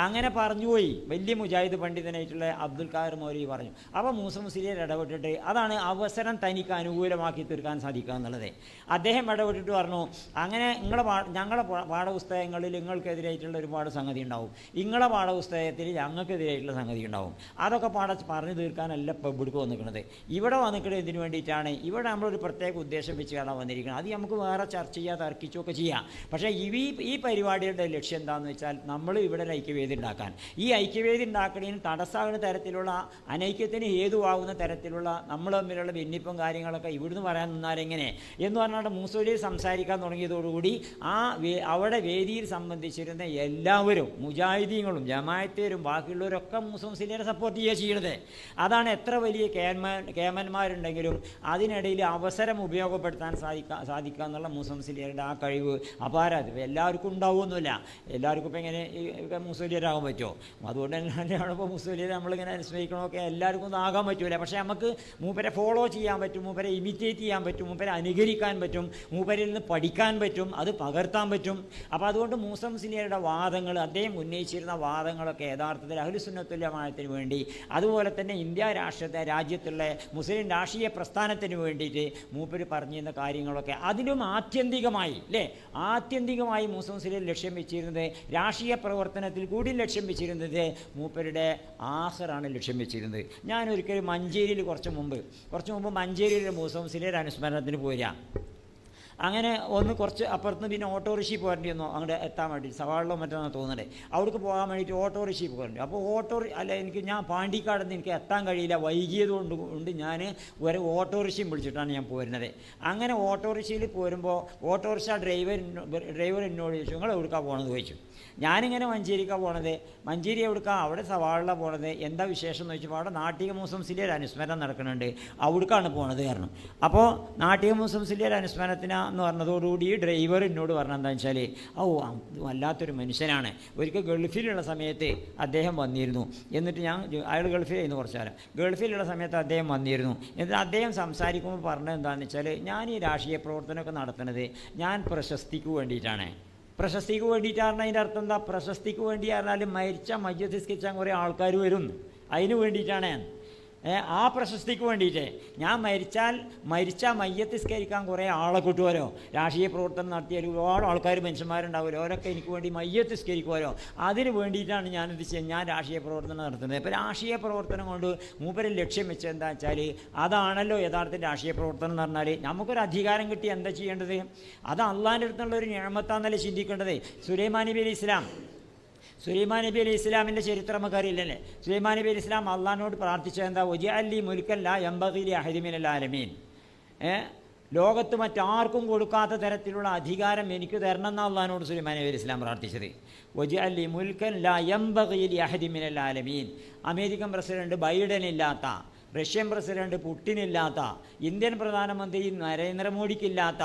അങ്ങനെ പറഞ്ഞുപോയി വലിയ മുജാഹിദ് പണ്ഡിതനായിട്ടുള്ള അബ്ദുൽ ഖാദർ മൗലവി പറഞ്ഞു. അപ്പോൾ മൂസ മുസ്ലിയാർ ഇടപെട്ടിട്ട് അതാണ് അവസരം തനിക്ക് അനുകൂലമാക്കി തീർക്കാൻ സാധിക്കുക എന്നുള്ളത്. അദ്ദേഹം ഇടപെട്ടിട്ട് പറഞ്ഞു, അങ്ങനെ ഞങ്ങളുടെ പാഠപുസ്തകങ്ങളിൽ നിങ്ങൾക്കെതിരായിട്ടുള്ള ഒരുപാട് സംഗതി ഉണ്ടാവും, നിങ്ങളുടെ പാഠപുസ്തകത്തിൽ ഞങ്ങൾക്കെതിരായിട്ടുള്ള സംഗതി ഉണ്ടാവും. അതൊക്കെ പറഞ്ഞു തീർക്കാനല്ല ഇപ്പോൾ ഇവിടേക്ക് വന്നിരിക്കുന്നത്. ഇവിടെ വന്നിരിക്കുന്നത് എന്തിനു വേണ്ടിയിട്ടാണ്? ഇവിടെ നമ്മളൊരു പ്രത്യേക ഉദ്ദേശം വെച്ചാണ് വന്നിരിക്കുന്നത്. അത് നമുക്ക് വേറെ ചർച്ച ചെയ്യുക, തർക്കിച്ചൊക്കെ ചെയ്യാം. പക്ഷേ ഈ പരിപാടിയുടെ ലക്ഷ്യം എന്താണെന്ന് വെച്ചാൽ നമ്മൾ ഇവിടെ ഐക്യവേദി ഉണ്ടാക്കാൻ. ഈ ഐക്യവേദി ഉണ്ടാക്കുന്നതിന് തടസ്സമാകുന്ന തരത്തിലുള്ള അനൈക്യത്തിന് ഹേതുവാകുന്ന തരത്തിലുള്ള നമ്മൾ തമ്മിലുള്ള ഭിന്നിപ്പും കാര്യങ്ങളൊക്കെ ഇവിടുന്ന് പറയാൻ നിന്നാലെങ്ങനെ എന്ന് പറഞ്ഞാൽ മൂസോലി സംസാരിക്കാൻ തുടങ്ങിയതോടുകൂടി അവിടെ വേദിയിൽ സംബന്ധിച്ചിരുന്ന എല്ലാവരും മുജാഹിദീങ്ങളും ജമാഅത്തേരും ബാക്കിയുള്ളവരൊക്കെ മൂസ മുസ്ലിയാരെ സപ്പോർട്ട് ചെയ്യുക ചെയ്യണത്. അതാണ് എത്ര വലിയ കേമന്മാരുണ്ടെങ്കിലും അതിനിടയിൽ അവസരം ഉപയോഗപ്പെടുത്താൻ സാധിക്കുക എന്നുള്ള മൂസ മുസ്ലിയാരുടെ ആ കഴിവ് അപാരം എല്ലാവർക്കും ഉണ്ടാവുമൊന്നുമില്ല. എല്ലാവർക്കും ഇപ്പം എങ്ങനെ മുസ്ലിയാരാകാൻ പറ്റുമോ? അതുകൊണ്ട് തന്നെയാണ് ഇപ്പോൾ മുസ്ലിയാരെ നമ്മളിങ്ങനെ അനുസ്മരിക്കണമൊക്കെ എല്ലാവർക്കും ഒന്നും ആകാൻ പറ്റില്ല. പക്ഷേ നമുക്ക് മൂപ്പരെ ഫോളോ ചെയ്യാൻ പറ്റും, മൂപ്പരെ ഇമിറ്റേറ്റ് ചെയ്യാൻ പറ്റും, മൂപ്പരെ അനുകരിക്കാൻ പറ്റും, മൂപ്പരിൽ നിന്ന് പഠിക്കാൻ പറ്റും, അത് പകർത്താൻ പറ്റും. അപ്പോൾ അതുകൊണ്ട് മൂസ മുസ്ലിയാരുടെ വാദങ്ങൾ, അദ്ദേഹം ഉന്നയിച്ചിരുന്ന വാദങ്ങളൊക്കെ യഥാർത്ഥത്തിൽ അഹ്ലുസുന്നത്തുൽ ജമാഅത്തിന് വേണ്ടി, അതുപോലെ തന്നെ ഇന്ത്യ രാജ്യത്തുള്ള മുസ്ലിം രാഷ്ട്രീയ പ്രസ്ഥാനത്തിന് വേണ്ടിയിട്ട് മൂപ്പര് പറഞ്ഞിരുന്ന കാര്യങ്ങളൊക്കെ അതിലും ആത്യന്തികമായി മൂസ മുസ്ലിയാർ ലക്ഷ്യം വെച്ചിരുന്നത് രാഷ്ട്രീയ പ്രവർത്തനത്തിൽ കൂടി ലക്ഷ്യം വെച്ചിരുന്നത് മൂപ്പരുടെ ആഖിറാണ് ലക്ഷ്യം വെച്ചിരുന്നത്. ഞാനൊരിക്കലും മഞ്ചേരിയിൽ കുറച്ച് മുമ്പ് മഞ്ചേരിയിലെ മൂസ മുസ്ലിയാർ അനുസ്മരണത്തിന് പോരാ. അങ്ങനെ ഒന്ന് കുറച്ച് അപ്പുറത്ത് പിന്നെ ഓട്ടോറിക്ഷയിൽ പോരേണ്ടി വന്നു അങ്ങോട്ട് എത്താൻ വേണ്ടി, സവാളിലോ മറ്റൊന്നാണ് തോന്നുന്നത്. അവിടേക്ക് പോകാൻ വേണ്ടിയിട്ട് ഓട്ടോറിക്ഷയിൽ പോരേണ്ടി. അപ്പോൾ ഞാൻ പാണ്ടിക്കാട് നിന്ന് എനിക്ക് എത്താൻ കഴിയില്ല, വൈകിയത് കൊണ്ട് ഞാൻ ഒരു ഓട്ടോറിക്ഷയും വിളിച്ചിട്ടാണ് ഞാൻ പോരുന്നത്. അങ്ങനെ ഓട്ടോറിക്ഷയിൽ പോരുമ്പോൾ ഓട്ടോറിക്ഷ ഡ്രൈവർ എന്നോട് ചോദിച്ചു, നിങ്ങൾ എവിടേക്കാണ് പോകണമെന്ന് ചോദിച്ചു. ഞാനിങ്ങനെ മഞ്ചേരിക്കാണ് പോണത്. മഞ്ചേരി എവിടേക്കാണ്? അവിടെ സവാളിലാണ് പോണത്. എന്താ വിശേഷം എന്ന് ചോദിച്ചപ്പോൾ അവിടെ നാട്ടിക മുസ്ലിംസിൻ്റെ ഒരു അനുസ്മരണം നടക്കുന്നുണ്ട്, അവിടേക്കാണ് പോണത് കാരണം. അപ്പോൾ നാട്ടിക മുസ്ലിംസിൻ്റെ ഒരു അനുസ്മരണത്തിനെന്ന് പറഞ്ഞതോടുകൂടി ഈ ഡ്രൈവർ എന്നോട് പറഞ്ഞത് എന്താ വെച്ചാൽ, വല്ലാത്തൊരു മനുഷ്യനാണ്. ഒരിക്കൽ ഗൾഫിലുള്ള സമയത്ത് അദ്ദേഹം വന്നിരുന്നു. എന്നിട്ട് അയാൾ ഗൾഫിലായിരുന്നു കുറച്ച് കാലം. ഗൾഫിലുള്ള സമയത്ത് അദ്ദേഹം വന്നിരുന്നു. എന്നിട്ട് അദ്ദേഹം സംസാരിക്കുമ്പോൾ പറഞ്ഞത് എന്താണെന്ന് വെച്ചാൽ, ഞാൻ ഈ രാഷ്ട്രീയ പ്രവർത്തനമൊക്കെ നടത്തുന്നത് ഞാൻ പ്രശസ്തിക്ക് വേണ്ടിയിട്ടാണ്. പ്രശസ്തിക്ക് വേണ്ടിയിട്ടാണ്. അതിൻ്റെ അർത്ഥം എന്താ? പ്രശസ്തിക്ക് വേണ്ടി പറഞ്ഞാൽ മരിച്ച മയ്യത്ത് നിസ്കരിച്ചാൽ കുറേ ആൾക്കാർ വരും, അതിന് വേണ്ടിയിട്ടാണ്. ആ പ്രശസ്തിക്ക് വേണ്ടിയിട്ട് ഞാൻ മരിച്ച മയ്യത്ത് നിസ്കരിക്കാൻ കുറേ ആളെ കിട്ടുമല്ലോ. രാഷ്ട്രീയ പ്രവർത്തനം നടത്തിയ ഒരുപാട് ആൾക്കാർ മനുഷ്യന്മാരുണ്ടാവുമല്ലോ, അവരൊക്കെ എനിക്ക് വേണ്ടി മയ്യത്ത് നിസ്കരിക്കുമല്ലോ. അതിന് വേണ്ടിയിട്ടാണ് ഞാൻ രാഷ്ട്രീയ പ്രവർത്തനം നടത്തുന്നത്. ഇപ്പോൾ രാഷ്ട്രീയ പ്രവർത്തനം കൊണ്ട് മൂപ്പര് ലക്ഷ്യം വെച്ചത് എന്താ വെച്ചാൽ, അതാണല്ലോ യഥാർത്ഥ രാഷ്ട്രീയ പ്രവർത്തനം എന്ന് പറഞ്ഞാൽ. നമുക്കൊരു അധികാരം കിട്ടി എന്താ ചെയ്യേണ്ടത്? അത് അള്ളാഹിൻ്റെ അടുത്തുള്ള ഒരു നിഅമത്താന്നല്ലേ ചിന്തിക്കേണ്ടത്. സുലൈമാൻ നബി അലൈഹി ഇസ്ലാമിൻ്റെ ചരിത്രം നമുക്കറിയില്ലല്ലേ. സുലൈമാൻ നബി അലൈഹി ഇസ്ലാം അള്ളാഹിനോട് പ്രാർത്ഥിച്ചത് എന്താ? വജഅലി മുൽക്കൻ ലാ യംബഗി ലി അഹദിൻ മിനൽ ആലമീൻ. ലോകത്ത് മറ്റാർക്കും കൊടുക്കാത്ത തരത്തിലുള്ള അധികാരം എനിക്ക് തരണം എന്നാണ് അള്ളാഹിനോട് സുലൈമാൻ നബി അലൈഹി ഇസ്ലാം പ്രാർത്ഥിച്ചത്. വജഅലി മുൽക്കൻ ലാ യംബഗി ലി അഹദിൻ മിനൽ ആലമീൻ. അമേരിക്കൻ പ്രസിഡന്റ് ബൈഡൻ ഇല്ലാത്ത, റഷ്യൻ പ്രസിഡന്റ് പുടിനില്ലാത്ത, ഇന്ത്യൻ പ്രധാനമന്ത്രി നരേന്ദ്രമോദിക്കില്ലാത്ത,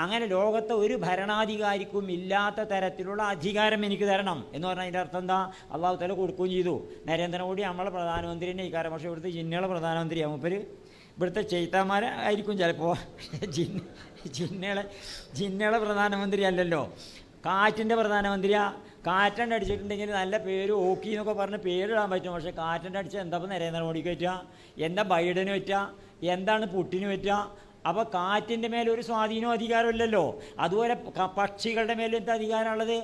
അങ്ങനെ ലോകത്തെ ഒരു ഭരണാധികാരിക്കും ഇല്ലാത്ത തരത്തിലുള്ള അധികാരം എനിക്ക് തരണം എന്ന് പറഞ്ഞാൽ അതിൻ്റെ അർത്ഥം എന്താ? അള്ളാഹു തആല കൊടുക്കുകയും ചെയ്തു. നരേന്ദ്രമോദി നമ്മളെ പ്രധാനമന്ത്രി തന്നെ ഇക്കാരം, പക്ഷേ ഇവിടുത്തെ ജിന്നുകളെ പ്രധാനമന്ത്രിയാവും. മൂപ്പര് ഇവിടുത്തെ ചെയ്ത്താന്മാരായിരിക്കും ചിലപ്പോൾ. ജിന്നുകളെ പ്രധാനമന്ത്രി അല്ലല്ലോ, കാറ്റിൻ്റെ പ്രധാനമന്ത്രിയാ. കാറ്റണ്ട് അടിച്ചിട്ടുണ്ടെങ്കിൽ നല്ല പേര് ഓക്കി എന്നൊക്കെ പറഞ്ഞ് പേരിടാൻ പറ്റും. പക്ഷേ കാറ്റണ്ട് അടിച്ചാൽ എന്താ ഇപ്പോൾ നരേന്ദ്രമോദിക്ക് പറ്റുക? എന്താ ബൈഡന് പറ്റുക? എന്താണ് പുടിന് പറ്റുക? അപ്പോൾ കാറ്റിൻ്റെ മേലൊരു സ്വാധീനവും അധികാരമില്ലല്ലോ. അതുപോലെ പക്ഷികളുടെ മേലും എന്താ അധികാരമുള്ളത്?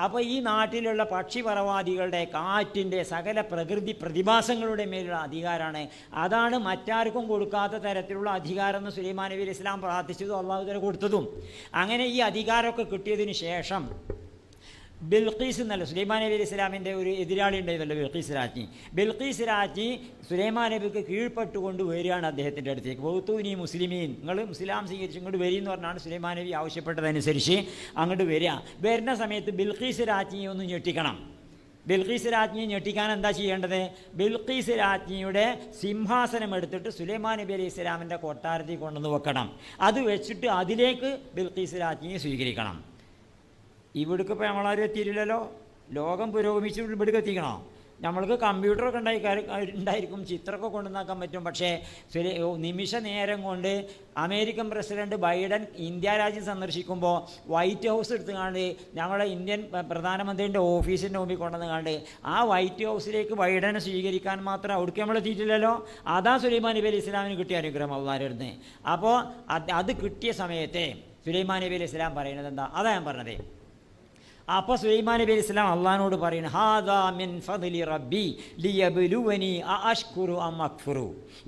അപ്പോൾ ഈ നാട്ടിലുള്ള പക്ഷിപറവാദികളുടെ, കാറ്റിൻ്റെ, സകല പ്രകൃതി പ്രതിഭാസങ്ങളുടെ മേലുള്ള അധികാരമാണ്. അതാണ് മറ്റാർക്കും കൊടുക്കാത്ത തരത്തിലുള്ള അധികാരം എന്ന് സുലൈമാൻ നബി അലൈഹി ഇസ്ലാം പ്രാർത്ഥിച്ചതും അള്ളാഹു തആല കൊടുത്തതും. അങ്ങനെ ഈ അധികാരമൊക്കെ കിട്ടിയതിന് ശേഷം ബിൽഖീസ് എന്നല്ല, സുലൈമാൻ നബി അലൈഹി ഇസ്ലാമിൻ്റെ ഒരു എതിരാളി ഉണ്ടായിരുന്നല്ലോ ബിൽഖീസ് രാജ്ഞി സുലൈമാൻ നബിക്ക് കീഴ്പ്പെട്ടുകൊണ്ട് വരികയാണ് അദ്ദേഹത്തിൻ്റെ അടുത്തേക്ക്. ബൗത്തൂനി മുസ്ലിമീൻ, നിങ്ങൾ ഇസ്ലാം സ്വീകരിച്ച് ഇങ്ങോട്ട് വരിയെന്ന് പറഞ്ഞാണ് സുലൈമാൻ നബി ആവശ്യപ്പെട്ടതനുസരിച്ച് അങ്ങോട്ട് വരുന്ന സമയത്ത് ബിൽഖീസ് രാജ്ഞിയെ ഒന്ന് ഞെട്ടിക്കണം. ബിൽഖീസ് രാജ്ഞിയെ ഞെട്ടിക്കാൻ എന്താ ചെയ്യേണ്ടത്? ബിൽഖീസ് രാജ്ഞിയുടെ സിംഹാസനം എടുത്തിട്ട് സുലൈമാൻ നബി അലൈഹി ഇസ്ലാമിൻ്റെ കൊട്ടാരത്തിൽ കൊണ്ടുവന്ന് വെക്കണം. അത് വെച്ചിട്ട് അതിലേക്ക് ബിൽഖീസ് രാജ്ഞിയെ സ്വീകരിക്കണം. ഇവിടേക്ക് ഇപ്പോൾ നമ്മളാരും എത്തിയില്ലല്ലോ. ലോകം പുരോഗമിച്ച് ഇവിടേക്ക് എത്തിക്കണോ? നമ്മൾക്ക് കമ്പ്യൂട്ടറൊക്കെ ഉണ്ടായിരിക്കും, ചിത്രമൊക്കെ കൊണ്ടുവന്നാക്കാൻ പറ്റും. പക്ഷേ നിമിഷ നേരം കൊണ്ട് അമേരിക്കൻ പ്രസിഡന്റ് ബൈഡൻ ഇന്ത്യ രാജ്യം സന്ദർശിക്കുമ്പോൾ വൈറ്റ് ഹൗസ് എടുത്തുകൊണ്ട് ഞങ്ങളുടെ ഇന്ത്യൻ പ്രധാനമന്ത്രിൻ്റെ ഓഫീസിൻ്റെ മുമ്പിൽ കൊണ്ടുവന്നുകൊണ്ട് ആ വൈറ്റ് ഹൗസിലേക്ക് ബൈഡനെ സ്വീകരിക്കാൻ മാത്രം അവിടേക്ക് നമ്മൾ എത്തിയിട്ടില്ലല്ലോ. അതാ സുലൈമാൻ നബി അലൈഹി ഇസ്ലാമിന് കിട്ടിയ അനുഗ്രഹം അള്ളാഹിൻ്റെ. അപ്പോൾ അത് കിട്ടിയ സമയത്തെ സുലൈമാൻ നബി അലൈഹി ഇസ്ലാം പറയുന്നത് എന്താ? അതാ ഞാൻ പറഞ്ഞത്. അപ്പോൾ സുലൈമാൻ നബി അലൈഹി ഇസ്ലാം അള്ളാഹിനോട് പറയുന്നത്, ഹാദാ മിൻ ഫദ്ലി റബ്ബി ലിയബ്ലുവനി അഅഷ്കുറു അം അക്ഫുറു.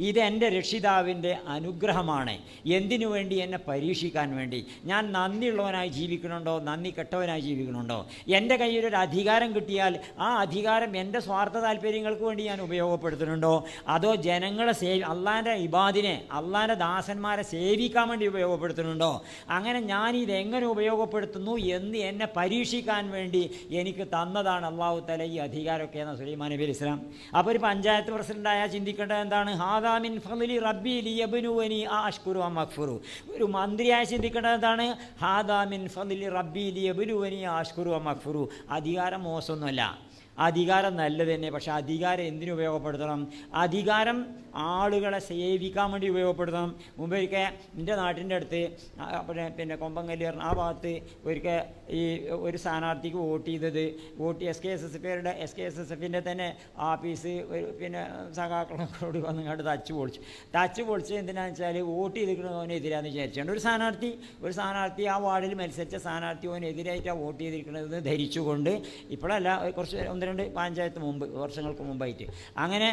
ഇതെൻ്റെ രക്ഷിതാവിൻ്റെ അനുഗ്രഹമാണ്. എന്തിനു വേണ്ടി? എന്നെ പരീക്ഷിക്കാൻ വേണ്ടി. ഞാൻ നന്ദിയുള്ളവനായി ജീവിക്കണുണ്ടോ, നന്ദി കെട്ടവനായി ജീവിക്കണുണ്ടോ? എൻ്റെ കയ്യിലൊരു അധികാരം കിട്ടിയാൽ ആ അധികാരം എൻ്റെ സ്വാർത്ഥ താല്പര്യങ്ങൾക്ക് വേണ്ടി ഞാൻ ഉപയോഗപ്പെടുത്തുന്നുണ്ടോ, അതോ ജനങ്ങളെ അള്ളാഹിൻ്റെ ഇബാദിനെ, അള്ളാഹിൻ്റെ ദാസന്മാരെ സേവിക്കാൻ വേണ്ടി ഉപയോഗപ്പെടുത്തുന്നുണ്ടോ? അങ്ങനെ ഞാനിതെങ്ങനെ ഉപയോഗപ്പെടുത്തുന്നു എന്ന് എന്നെ പരീക്ഷിക്കാൻ വേണ്ടി എനിക്ക് തന്നതാണ് അള്ളാഹു തആല ഈ അധികാരമൊക്കെ എന്ന സുലൈമാൻ നബി അലൈഹി ഇസ്ലാം. അപ്പോൾ ഒരു പഞ്ചായത്ത് പ്രസിഡൻ്റായാൽ ചിന്തിക്കേണ്ടത് എന്താണ്? ഹാദാ മിൻ ഫദ്ലി റബ്ബി ലിയബ്ലുവനി അഅഷ്കുറു അം അക്ഫുറു. ഒരു മന്ത്രിയായി ചിന്തിക്കേണ്ടത് എന്താണ്? ഹാദാ മിൻ ഫദ്ലി റബ്ബി ലിയബ്ലുവനി അഅഷ്കുറു അം അക്ഫുറു. അധികാരം മോശമൊന്നുമല്ല, അധികാരം നല്ലത് തന്നെ. പക്ഷേ അധികാരം എന്തിനു ഉപയോഗപ്പെടുത്തണം? അധികാരം ആളുകളെ സേവിക്കാൻ വേണ്ടി ഉപയോഗപ്പെടുത്തണം. മുമ്പൊരിക്കൽ എൻ്റെ നാട്ടിൻ്റെ അടുത്ത് പിന്നെ കൊമ്പങ്കല്ല് ആ ഭാഗത്ത് ഒരിക്കൽ ഈ ഒരു സ്ഥാനാർത്ഥിക്ക് vote S K S S എഫിൻ്റെ തന്നെ ആഫീസ് പിന്നെ സഖാക്കളോട് വന്നിങ്ങോട്ട് തച്ച് പൊളിച്ച് എന്തിനാണെന്ന് വെച്ചാൽ വോട്ട് ചെയ്തിരിക്കണതിനെതിരാന്ന് വിചാരിച്ചുകൊണ്ട് ഒരു സ്ഥാനാർത്ഥി ആ വാർഡിൽ മത്സരിച്ച സ്ഥാനാർത്ഥി ഓനെതിരായിട്ടാണ് വോട്ട് ചെയ്തിരിക്കണതെന്ന് ധരിച്ചുകൊണ്ട്, ഇപ്പോഴല്ല കുറച്ച് 12 പഞ്ചായത്ത് മുമ്പ്, വർഷങ്ങൾക്ക് മുമ്പായിട്ട്. അങ്ങനെ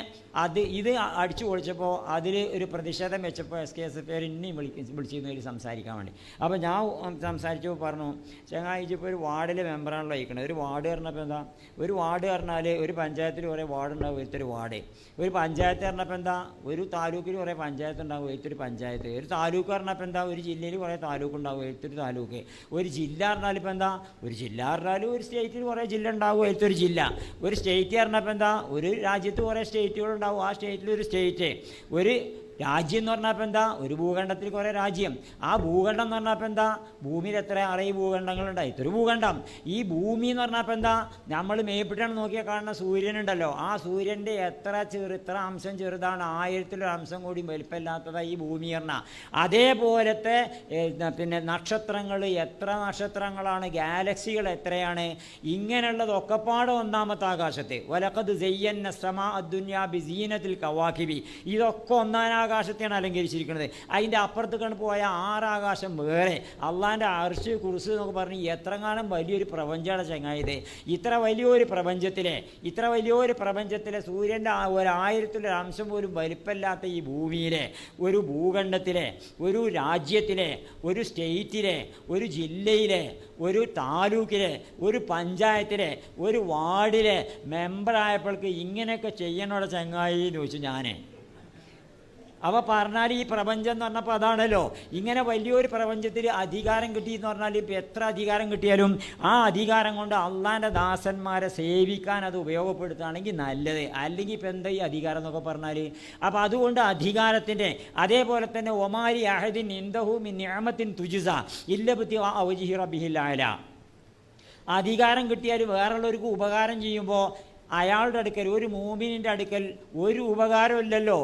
ഇത് അടിച്ചു പൊളിച്ചപ്പോൾ അതിൽ ഒരു പ്രതിഷേധം വെച്ചപ്പോൾ SKSF ഇനിയും വിളിച്ചിരുന്നു ഒരു സംസാരിക്കാൻ വേണ്ടി. അപ്പോൾ ഞാൻ സംസാരിച്ചപ്പോൾ പറഞ്ഞു, ചങ്ങായി ഇപ്പോൾ ഒരു വാർഡിലെ മെമ്പറാണല്ലോ അയക്കണത്. ഒരു വാർഡ് പറഞ്ഞപ്പോൾ എന്താ, ഒരു വാർഡ് പറഞ്ഞാൽ ഒരു പഞ്ചായത്തിൽ കുറേ വാർഡ് ഉണ്ടാവും, ഒരുത്തൊരു വാർഡ്. ഒരു പഞ്ചായത്ത് പറഞ്ഞപ്പോൾ എന്താ, ഒരു താലൂക്കിൽ കുറേ പഞ്ചായത്ത് ഉണ്ടാവും, ഒരുത്തൊരു പഞ്ചായത്ത്. ഒരു താലൂക്ക് പറഞ്ഞപ്പോൾ എന്താ, ഒരു ജില്ലയിൽ കുറേ താലൂക്ക് ഉണ്ടാവും, ഒരുത്തൊരു താലൂക്ക്. ഒരു ജില്ല പറഞ്ഞാൽ ഇപ്പോൾ എന്താ, ഒരു ജില്ല പറഞ്ഞാൽ ഒരു സ്റ്റേറ്റിൽ കുറേ ജില്ല ഉണ്ടാവും, ഒരുത്തൊരു ജില്ല. ഒരു സ്റ്റേറ്റ് പറഞ്ഞപ്പോൾ എന്താ, ഒരു രാജ്യത്ത് കുറേ സ്റ്റേറ്റുകൾ ഉണ്ടാവും, ആ സ്റ്റേറ്റിൽ ഒരു സ്റ്റേറ്റ്. ഒരു രാജ്യം എന്ന് പറഞ്ഞപ്പോൾ എന്താ, ഒരു ഭൂഖണ്ഡത്തിൽ കുറേ രാജ്യം. ആ ഭൂഖണ്ഡം എന്ന് പറഞ്ഞപ്പോൾ എന്താ, ഭൂമിയിൽ എത്ര 6 ഭൂഖണ്ഡങ്ങളുണ്ട്, ഇതൊരു ഭൂഖണ്ഡം. ഈ ഭൂമി എന്ന് പറഞ്ഞപ്പോൾ എന്താ, നമ്മൾ മേപ്പിട്ടാണ് നോക്കിയാൽ കാണുന്ന സൂര്യനുണ്ടല്ലോ, ആ സൂര്യൻ്റെ ഇത്ര അംശം ചെറുതാണ്, 1000-ൽ ഒരു അംശം കൂടി വലിപ്പമില്ലാത്തതാണ് ഈ ഭൂമി പറഞ്ഞാൽ. അതേപോലത്തെ പിന്നെ നക്ഷത്രങ്ങൾ, എത്ര നക്ഷത്രങ്ങളാണ്, ഗാലക്സികൾ എത്രയാണ്, ഇങ്ങനെയുള്ളതൊക്കെ പാടെ ഒന്നാമത്തെ ആകാശത്ത്. വലഖദ് സയ്യന്ന സമാഅ ദുനിയാ ബിസീനത്തിൽ കവാകിബി, ഇതൊക്കെ ഒന്നാം ആകാശത്തെയാണ് അലങ്കരിച്ചിരിക്കുന്നത്. അതിൻ്റെ അപ്പുറത്തേക്കാണ് പോയ 6 ആകാശം വേറെ. അള്ളാൻ്റെ അർശ് കുർസി എന്നൊക്കെ പറഞ്ഞ് എത്രങ്ങാനും വലിയൊരു പ്രപഞ്ചമാണ് ചങ്ങായത്. ഇത്ര വലിയൊരു പ്രപഞ്ചത്തിലെ സൂര്യൻ്റെ 1000-ൽ അംശം പോലും വലിപ്പമില്ലാത്ത ഈ ഭൂമിയിലെ, ഒരു ഭൂഖണ്ഡത്തിലെ, ഒരു രാജ്യത്തിലെ, ഒരു സ്റ്റേറ്റിലെ, ഒരു ജില്ലയിലെ, ഒരു താലൂക്കിലെ, ഒരു പഞ്ചായത്തിലെ, ഒരു വാർഡിലെ മെമ്പറായപ്പോൾക്ക് ഇങ്ങനെയൊക്കെ ചെയ്യണോടെ ചങ്ങായി എന്ന് ചോദിച്ചു ഞാൻ. അപ്പോൾ പറഞ്ഞാൽ ഈ പ്രപഞ്ചം എന്ന് പറഞ്ഞപ്പോൾ അതാണല്ലോ. ഇങ്ങനെ വലിയൊരു പ്രപഞ്ചത്തിൽ അധികാരം കിട്ടിയെന്ന് പറഞ്ഞാൽ ഇപ്പോൾ എത്ര അധികാരം കിട്ടിയാലും ആ അധികാരം കൊണ്ട് അള്ളാൻ്റെ ദാസന്മാരെ സേവിക്കാൻ അത് ഉപയോഗപ്പെടുത്തുകയാണെങ്കിൽ നല്ലത്. അല്ലെങ്കിൽ ഇപ്പം എന്താ ഈ അധികാരം എന്നൊക്കെ പറഞ്ഞാൽ. അപ്പോൾ അതുകൊണ്ട് അധികാരത്തിൻ്റെ, അതേപോലെ തന്നെ ഒമാരി അഹദിൻ ഇൻദഹു മിൻ നിഅമത്തിൻ തുജ്സ ഇല്ല ബിത്തിഗാഅ വജ്ഹി റബ്ബിഹിൽ അഅല. അധികാരം കിട്ടിയാൽ വേറുള്ളവർക്ക് ഉപകാരം ചെയ്യുമ്പോൾ അയാളുടെ അടുക്കൽ, ഒരു മൂമിനിൻ്റെ അടുക്കൽ ഒരു ഉപകാരമില്ലല്ലോ.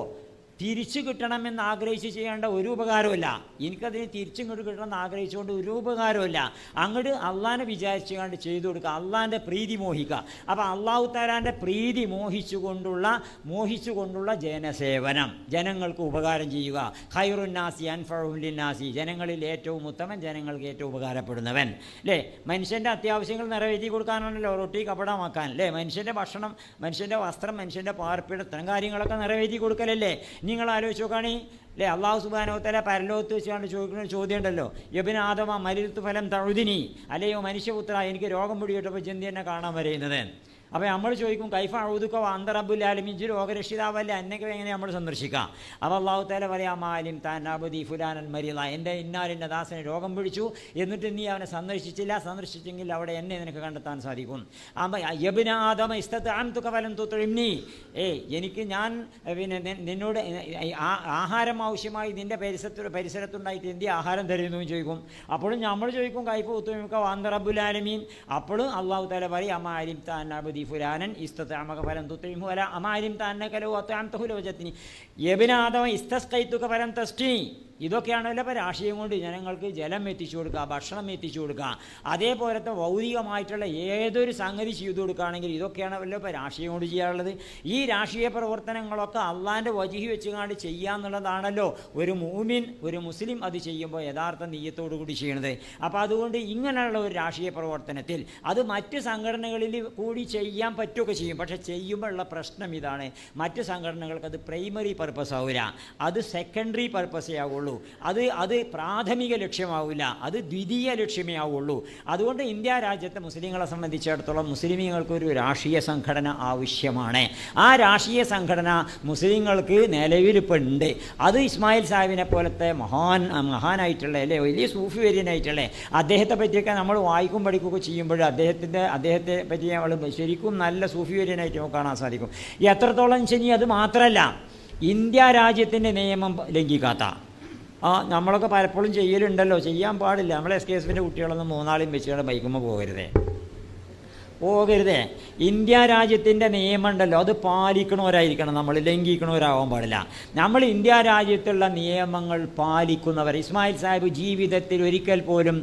തിരിച്ചു കിട്ടണമെന്ന് ആഗ്രഹിച്ച് ചെയ്യേണ്ട ഒരു ഉപകാരമില്ല. എനിക്കതിന് തിരിച്ചിങ്ങോട്ട് കിട്ടണമെന്ന് ആഗ്രഹിച്ചുകൊണ്ട് ഒരു ഉപകാരമില്ല. അങ്ങോട്ട് അള്ളാനെ വിചാരിച്ചുകൊണ്ട് ചെയ്തു കൊടുക്കുക, അള്ളാൻ്റെ പ്രീതി മോഹിക്കുക. അപ്പോൾ അള്ളാഹു തആലാൻ്റെ പ്രീതി മോഹിച്ചുകൊണ്ടുള്ള ജനസേവനം, ജനങ്ങൾക്ക് ഉപകാരം ചെയ്യുക. ഖൈറുന്നാസി അൻഫഉഹും ലിന്നാസി, ജനങ്ങളിൽ ഏറ്റവും ഉത്തമൻ, ജനങ്ങൾക്ക് ഏറ്റവും ഉപകാരപ്പെടുന്നവൻ. അല്ലേ, മനുഷ്യൻ്റെ അത്യാവശ്യങ്ങൾ നിറവേറ്റി കൊടുക്കാനാണല്ലോ, റൊട്ടി കപടമാക്കാൻ. അല്ലേ, മനുഷ്യൻ്റെ ഭക്ഷണം, മനുഷ്യൻ്റെ വസ്ത്രം, മനുഷ്യൻ്റെ പാർപ്പിടം, ഇത്തരം കാര്യങ്ങളൊക്കെ നിറവേറ്റി കൊടുക്കലല്ലേ. നിങ്ങൾ ആലോചിച്ച് നോക്കുകയാണെ അല്ലേ, അള്ളാഹു സുബ്ഹാനഹു വ തആല പരലോകത്ത് വെച്ചുകൊണ്ട് ചോദിക്കുന്ന ചോദ്യം ഉണ്ടല്ലോ, യബ്ന ആദമ മരിൽതു ഫലം തഉദിനി, അല്ലയോ മനുഷ്യപുത്ര എനിക്ക് രോഗം പിടികിട്ടപ്പോൾ ജന്തി എന്നെ കാണാൻ വരുന്നത്. അപ്പോൾ നമ്മൾ ചോദിക്കും കൈഫ ഔദുക അന്ത റബ്ബുൽ ആലമീൻ, ഇജ്ജ് രോഗരക്ഷിതാവല്ലേ, എന്നൊക്കെ എങ്ങനെ നമ്മൾ സന്ദർശിക്കാം. അപ്പോൾ അള്ളാഹു തആല പറയാം, മാലിം താൻ അബദി ഫുലാനൻ മരിള, എൻ്റെ ഇന്നാലിൻ്റെ ദാസനെ രോഗം പിടിച്ചു, എന്നിട്ട് നീ അവനെ സന്ദർശിച്ചെങ്കിൽ അവിടെ എന്നെ നിനക്ക് കണ്ടെത്താൻ സാധിക്കും. യബ്ന ആദമ ഇസ്തതഅംതുക ഫലം തുത്ഇംനി, എനിക്ക് ഞാൻ പിന്നെ നിന്നോട് ആഹാരം ആവശ്യമായി നിൻ്റെ പരിസരത്തുണ്ടായിട്ട് എന്തി ആഹാരം തരുന്നു ചോദിക്കും. അപ്പോഴും നമ്മൾ ചോദിക്കും കൈഫ ഉത്തുമിക അന്ത റബ്ബുൽ ആലമീൻ. അപ്പോഴും അള്ളാഹു തആല പറയും, മാലിം താൻ അബദി ഫുലാനൻ ഇസ്തതഅമക ഫലം തുത്ഇംഹു വല അമാലിം തഅന്നക ലൗ അത്അംതഹു ലവജത്നി യബ്ന ആദമ ഇസ്തസ്ഖൈതുക ഫലം തസ്ഖി. ഇതൊക്കെയാണല്ലോ ഇപ്പോൾ രാഷ്ട്രീയം കൊണ്ട് ജനങ്ങൾക്ക് ജലം എത്തിച്ചു കൊടുക്കുക, ഭക്ഷണം എത്തിച്ചു കൊടുക്കുക. അതേപോലത്തെ ഭൗതികമായിട്ടുള്ള ഏതൊരു സംഗതി ചെയ്തു കൊടുക്കുകയാണെങ്കിൽ ഇതൊക്കെയാണല്ലോ ഇപ്പോൾ രാഷ്ട്രീയം കൊണ്ട് ചെയ്യാറുള്ളത്. ഈ രാഷ്ട്രീയ പ്രവർത്തനങ്ങളൊക്കെ അള്ളാൻ്റെ വജ്ഹി വെച്ചുകൊണ്ട് ചെയ്യാന്നുള്ളതാണല്ലോ ഒരു മൂമിൻ, ഒരു മുസ്ലിം അത് ചെയ്യുമ്പോൾ യഥാർത്ഥ നീയത്തോടു കൂടി ചെയ്യണത്. അപ്പോൾ അതുകൊണ്ട് ഇങ്ങനെയുള്ള ഒരു രാഷ്ട്രീയ പ്രവർത്തനത്തിൽ അത് മറ്റ് സംഘടനകളിൽ കൂടി ചെയ്യാൻ പറ്റുകയൊക്കെ ചെയ്യും. പക്ഷേ ചെയ്യുമ്പോഴുള്ള പ്രശ്നം ഇതാണ്, മറ്റ് സംഘടനകൾക്ക് അത് പ്രൈമറി പർപ്പസ് ആവില്ല, അത് സെക്കൻഡറി പർപ്പസേ ആവുള്ളൂ, അത് പ്രാഥമിക ലക്ഷ്യമാവില്ല, അത് ദ്വിതീയ ലക്ഷ്യമേ ആവുള്ളൂ. അതുകൊണ്ട് ഇന്ത്യ രാജ്യത്തെ മുസ്ലിങ്ങളെ സംബന്ധിച്ചിടത്തോളം മുസ്ലിമീങ്ങൾക്കൊരു രാഷ്ട്രീയ സംഘടന ആവശ്യമാണ്. ആ രാഷ്ട്രീയ സംഘടന മുസ്ലിങ്ങൾക്ക് നിലവിലിപ്പോൾ ഉണ്ട്. അത് ഇസ്മായിൽ സാഹിബിനെ പോലത്തെ മഹാനായിട്ടുള്ള അല്ലേ, വലിയ സൂഫി വര്യനായിട്ടുള്ള അദ്ദേഹത്തെ പറ്റിയൊക്കെ നമ്മൾ വായിക്കും പഠിക്കുകയൊക്കെ ചെയ്യുമ്പോൾ അദ്ദേഹത്തെ പറ്റി നമ്മൾ ശരിക്കും നല്ല സൂഫി വര്യനായിട്ട് നമുക്ക് കാണാൻ സാധിക്കും. എത്രത്തോളം ശരി, അത് മാത്രമല്ല ഇന്ത്യ രാജ്യത്തിൻ്റെ നിയമം ലംഘിക്കാത്ത, നമ്മളൊക്കെ പലപ്പോഴും ചെയ്യലുണ്ടല്ലോ, ചെയ്യാൻ പാടില്ല. നമ്മൾ SKSFിൻ്റെ കുട്ടികളൊന്നും 3 നാളും വെച്ചുകൊണ്ട് ബൈക്കുമ്പോൾ പോകരുതേ. ഇന്ത്യ രാജ്യത്തിൻ്റെ നിയമം ഉണ്ടല്ലോ, അത് പാലിക്കണവരായിരിക്കണം നമ്മൾ, ലംഘിക്കണവരാകാൻ പാടില്ല. നമ്മൾ ഇന്ത്യ രാജ്യത്തുള്ള നിയമങ്ങൾ പാലിക്കുന്നവർ. ഇസ്മായിൽ സാഹിബ് ജീവിതത്തിൽ ഒരിക്കൽ പോലും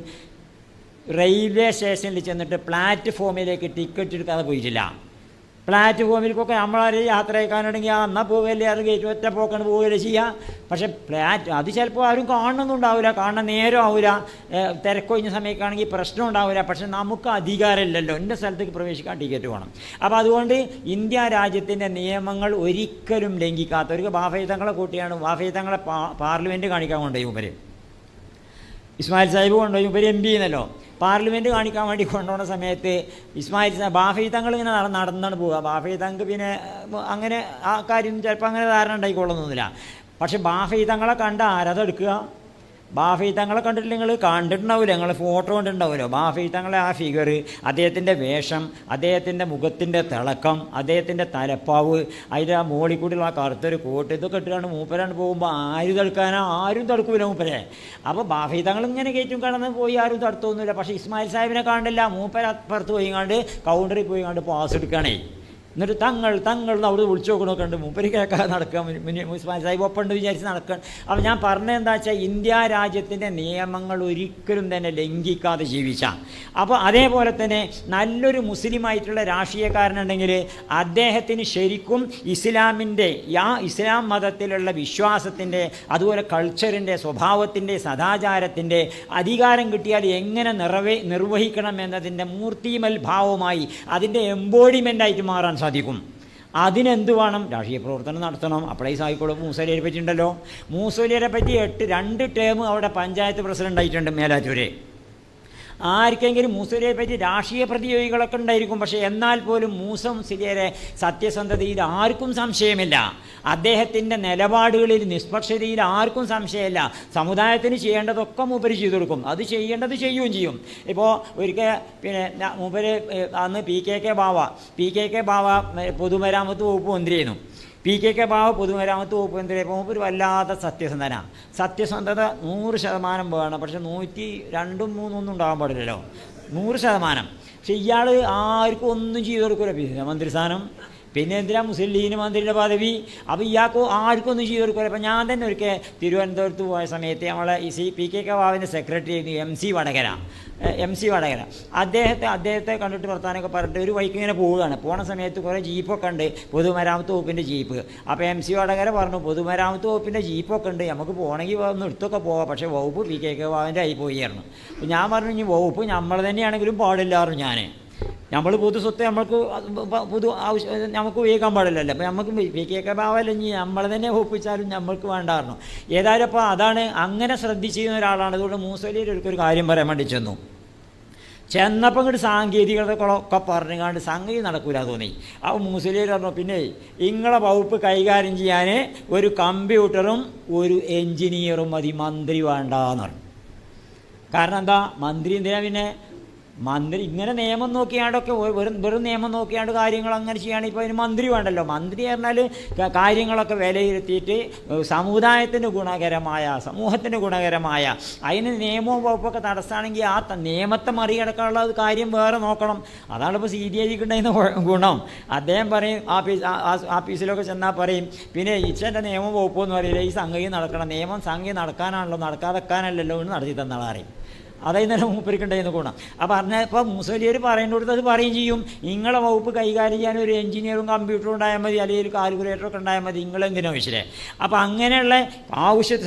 റെയിൽവേ സ്റ്റേഷനിൽ ചെന്നിട്ട് പ്ലാറ്റ്ഫോമിലേക്ക് ടിക്കറ്റ് എടുക്കാതെ പോയിട്ടില്ല. പ്ലാറ്റ്ഫോമിലേക്കൊക്കെ നമ്മളാരും യാത്ര അയക്കാനുണ്ടെങ്കിൽ എന്നാൽ പോവുകയല്ലേ, അത് ഗേറ്റ് ഒറ്റ പോക്കാണ് പോവുകയല്ലേ ചെയ്യുക. പക്ഷേ അത് ചിലപ്പോൾ ആരും കാണണമെന്നും ഉണ്ടാവില്ല, കാണാൻ നേരം ആവില്ല, തിരക്കൊഴിഞ്ഞ സമയത്താണെങ്കിൽ പ്രശ്നം ഉണ്ടാവില്ല. പക്ഷെ നമുക്ക് അധികാരമില്ലല്ലോ, എൻ്റെ സ്ഥലത്തേക്ക് പ്രവേശിക്കാൻ ടിക്കറ്റ് വേണം. അപ്പോൾ അതുകൊണ്ട് ഇന്ത്യ രാജ്യത്തിൻ്റെ നിയമങ്ങൾ ഒരിക്കലും ലംഘിക്കാത്തവർക്ക് ബാഫൈ തങ്ങളെ കൂട്ടിയാണ് ബാഫൈ തങ്ങളെ പാർലമെൻറ്റ് കാണിക്കാൻ കൊണ്ടുപോയി ഇവർ. ഇസ്മായിൽ സാഹിബ് കൊണ്ടുപോയി, ഇവർ MP എന്നല്ലോ, പാർലമെൻറ്റ് കാണിക്കാൻ വേണ്ടി കൊണ്ടുപോകുന്ന സമയത്ത് ബാഫൈ തങ്ങൾ ഇങ്ങനെ നടന്നാണ് പോവുക. ബാഫൈ തങ്ങൾക്ക് പിന്നെ അങ്ങനെ ആ കാര്യം ചിലപ്പോൾ അങ്ങനെ ധാരണ ഉണ്ടായിക്കൊള്ളുന്നില്ല. പക്ഷെ ബാഫൈ തങ്ങളെ കണ്ട ആരതെടുക്കുക? ബാഫൈ തങ്ങളെ കണ്ടിട്ട് നിങ്ങൾ കണ്ടിട്ടുണ്ടാവില്ല, നിങ്ങൾ ഫോട്ടോ കണ്ടിട്ടുണ്ടാവുമല്ലോ. ബാഫൈ തങ്ങളെ ആ ഫിഗർ, അദ്ദേഹത്തിൻ്റെ വേഷം, അദ്ദേഹത്തിൻ്റെ മുഖത്തിൻ്റെ തിളക്കം, അദ്ദേഹത്തിൻ്റെ തലപ്പാവ്, അതിൻ്റെ ആ മോളിൽ കൂടിയുള്ള ആ കറുത്തൊരു കോട്ട്, ഇതൊക്കെ ഇട്ടിട്ടാണ് മൂപ്പരാണ് പോകുമ്പോൾ ആര് തടുക്കാനോ? ആരും തടുക്കൂല മൂപ്പരെ. അപ്പോൾ ബാഫൈ തങ്ങൾ ഇങ്ങനെ കയറ്റും കടന്ന് പോയി ആരും തടുത്തൊന്നുമില്ല. പക്ഷേ ഇസ്മായിൽ സാഹിബിനെ കാണില്ല, മൂപ്പര അപ്പുറത്ത് പോയി കണ്ട് കൗണ്ടറിൽ പോയി കണ്ട് പാസ് എടുക്കണേ. എന്നിട്ട് തങ്ങൾ അവിടെ വിളിച്ചു നോക്കണമൊക്കെ ഉണ്ട്, മൂപ്പര് കേൾക്കാതെ നടക്കാം, ഇസ്മായിൽ സാഹിബ് ഒപ്പമുണ്ട് വിചാരിച്ച് നടക്കണം. അപ്പോൾ ഞാൻ പറഞ്ഞത് എന്താ വെച്ചാൽ ഇന്ത്യ രാജ്യത്തിൻ്റെ നിയമങ്ങൾ ഒരിക്കലും തന്നെ ലംഘിക്കാതെ ജീവിച്ചാൽ. അപ്പോൾ അതേപോലെ തന്നെ നല്ലൊരു മുസ്ലിമായിട്ടുള്ള രാഷ്ട്രീയക്കാരനുണ്ടെങ്കിൽ അദ്ദേഹത്തിന് ശരിക്കും ഇസ്ലാമിൻ്റെ ഇസ്ലാം മതത്തിലുള്ള വിശ്വാസത്തിൻ്റെ, അതുപോലെ കൾച്ചറിൻ്റെ, സ്വഭാവത്തിൻ്റെ, സദാചാരത്തിൻ്റെ അധികാരം കിട്ടിയാൽ എങ്ങനെ നിർവഹിക്കണം എന്നതിൻ്റെ മൂർത്തിമൽ ഭാവമായി അതിൻ്റെ എംബോഡിമെൻ്റായിട്ട് മാറാൻ സാധിക്കും. അതിനെന്ത് വേണം? രാഷ്ട്രീയ പ്രവർത്തനം നടത്തണം. അപ്പോഴേ സായിക്കോളും. മൂസലിയരെ പറ്റി ഉണ്ടല്ലോ, മൂസലിയരെ പറ്റി 2 ടേം അവിടെ പഞ്ചായത്ത് പ്രസിഡൻ്റ് ആയിട്ടുണ്ട് മേലാറ്റൂര്. ആർക്കെങ്കിലും മൂസലിയെ പറ്റി രാഷ്ട്രീയ പ്രതിയോഗികളൊക്കെ ഉണ്ടായിരിക്കും. പക്ഷേ എന്നാൽ പോലും മൂസ മുസ്ലിയാരെ സത്യസന്ധതയിൽ ആർക്കും സംശയമില്ല, അദ്ദേഹത്തിൻ്റെ നിലപാടുകളിൽ നിഷ്പക്ഷതയിൽ ആർക്കും സംശയമില്ല. സമുദായത്തിന് ചെയ്യേണ്ടതൊക്കെ മൂപ്പര് ചെയ്തു കൊടുക്കും, അത് ചെയ്യേണ്ടത് ചെയ്യുകയും ചെയ്യും. ഇപ്പോൾ ഒരിക്കൽ പിന്നെ മൂപ്പര് അന്ന് PKK ബാവ പൊതുമരാമത്ത് വകുപ്പ് മന്ത്രിയായിരുന്നു. PKK ബാവ പൊതുമരാമത്ത് വകുപ്പ് മന്ത്രിയായപ്പോൾ മൂപ്പര് വല്ലാത്ത സത്യസന്ധത 100% വേണം. പക്ഷെ 102, 103 ഒന്നും ഉണ്ടാകാൻ പാടില്ലല്ലോ, 100%. പക്ഷെ ഇയാൾ ആർക്കും ഒന്നും ചെയ്തു കൊടുക്കില്ല. പിന്നെ മന്ത്രിസ്ഥാനം, പിന്നെ എന്തിനാ മുസ്ലിം ലീഗിന് മന്ത്രിയുടെ പദവി? അപ്പോൾ ഇയാൾക്ക് ആർക്കും ഒന്നും ചെയ്തു കൊടുക്കില്ല. അപ്പോൾ ഞാൻ തന്നെ ഒരിക്കൽ തിരുവനന്തപുരത്ത് പോയ സമയത്ത് നമ്മളെ ഈ PKK ബാവിൻ്റെ സെക്രട്ടറി ആയിരുന്നു MC വടകര. അദ്ദേഹത്തെ കണ്ടിട്ട് വർത്താനൊക്കെ പറഞ്ഞിട്ട് ഒരു വഴിക്ക് ഇങ്ങനെ പോവുകയാണ്. പോണ സമയത്ത് കുറേ ജീപ്പൊക്കെ ഉണ്ട്, പൊതുമരാമത്ത് വകുപ്പിൻ്റെ ജീപ്പ്. അപ്പോൾ MC വടകര പറഞ്ഞു, പൊതുമരാമത്ത് വകുപ്പിൻ്റെ ജീപ്പൊക്കെ ഉണ്ട്, നമുക്ക് പോകണമെങ്കിൽ ഒന്ന് എടുത്തൊക്കെ പോകാം, പക്ഷേ വകുപ്പ് PKK ബാവിൻ്റെ ആയി പോയിരുന്നു. അപ്പോൾ ഞാൻ പറഞ്ഞു, ഇനി വകുപ്പ് നമ്മൾ തന്നെയാണെങ്കിലും പാടില്ലായിരുന്നു. നമ്മൾ പൊതു സ്വത്ത് നമുക്ക് നമുക്ക് ഉപയോഗിക്കാൻ പാടില്ലല്ലോ. അപ്പോൾ നമുക്ക് PKK ബാവല്ലെങ്കിൽ നമ്മൾ തന്നെ ഒപ്പിച്ചാലും നമ്മൾക്ക് വേണ്ടായിരുന്നു. ഏതായാലും അപ്പോൾ അതാണ്, അങ്ങനെ ശ്രദ്ധിച്ചിരുന്ന ഒരാളാണ്. അതുകൊണ്ട് മൂസലിയർ ഒരു കാര്യം പറയാൻ വേണ്ടി ചെന്നപ്പോൾ ഇങ്ങോട്ട് സാങ്കേതികതകളൊക്കെ പറഞ്ഞുകൊണ്ട് സംഗതി നടക്കൂല തോന്നി. അപ്പോൾ മൂസലിയർ പറഞ്ഞു, പിന്നെ നിങ്ങളെ വകുപ്പ് കൈകാര്യം ചെയ്യാൻ ഒരു കമ്പ്യൂട്ടറും ഒരു എൻജിനീയറും മതി, മന്ത്രി വേണ്ടാന്ന് പറഞ്ഞു. കാരണം എന്താ? മന്ത്രി എന്തിനാ? പിന്നെ മന്ത്രി ഇങ്ങനെ നിയമം നോക്കിയാണ്ടൊക്കെ വെറും നിയമം നോക്കിയാണ്ട് കാര്യങ്ങൾ അങ്ങനെ ചെയ്യുകയാണെങ്കിൽ ഇപ്പോൾ അതിന് മന്ത്രി വേണ്ടല്ലോ. മന്ത്രി പറഞ്ഞാൽ കാര്യങ്ങളൊക്കെ വിലയിരുത്തിയിട്ട് സമുദായത്തിന് ഗുണകരമായ, സമൂഹത്തിന് ഗുണകരമായ, അതിന് നിയമവും വകുപ്പൊക്കെ തടസ്സമാണെങ്കിൽ ആ നിയമത്തെ മറികടക്കാനുള്ള കാര്യം വേറെ നോക്കണം. അതാണ് ഇപ്പോൾ CDIക്ക് ഉണ്ടായിരുന്ന ഗുണം. അദ്ദേഹം പറയും, ആഫീസിലൊക്കെ ചെന്നാൽ പറയും, പിന്നെ ഈച്ചൻ്റെ നിയമം വകുപ്പൊന്നും അറിയില്ല, ഈ സംഗതി നടക്കണം, നിയമം സംഗതി നടക്കാനാണല്ലോ, നടക്കാതെക്കാനല്ലല്ലോ എന്ന് നടത്തി തന്നാളറിയും. അതായത് തന്നെ മൂപ്പരിക്കുണ്ടായിരുന്ന ഗുണം. അപ്പോൾ പറഞ്ഞപ്പോൾ മുസ്ലിയർ പറയേണ്ടത് അത് പറയുകയും ചെയ്യും. നിങ്ങളെ വകുപ്പ് കൈകാര്യം ചെയ്യാൻ ഒരു എഞ്ചിനീയറും കമ്പ്യൂട്ടറും ഉണ്ടായാൽ മതി, അല്ലെങ്കിൽ കാൽക്കുലേറ്ററൊക്കെ ഉണ്ടായാൽ മതി, നിങ്ങളെന്തിനോ വിഷയേ. അപ്പോൾ അങ്ങനെയുള്ള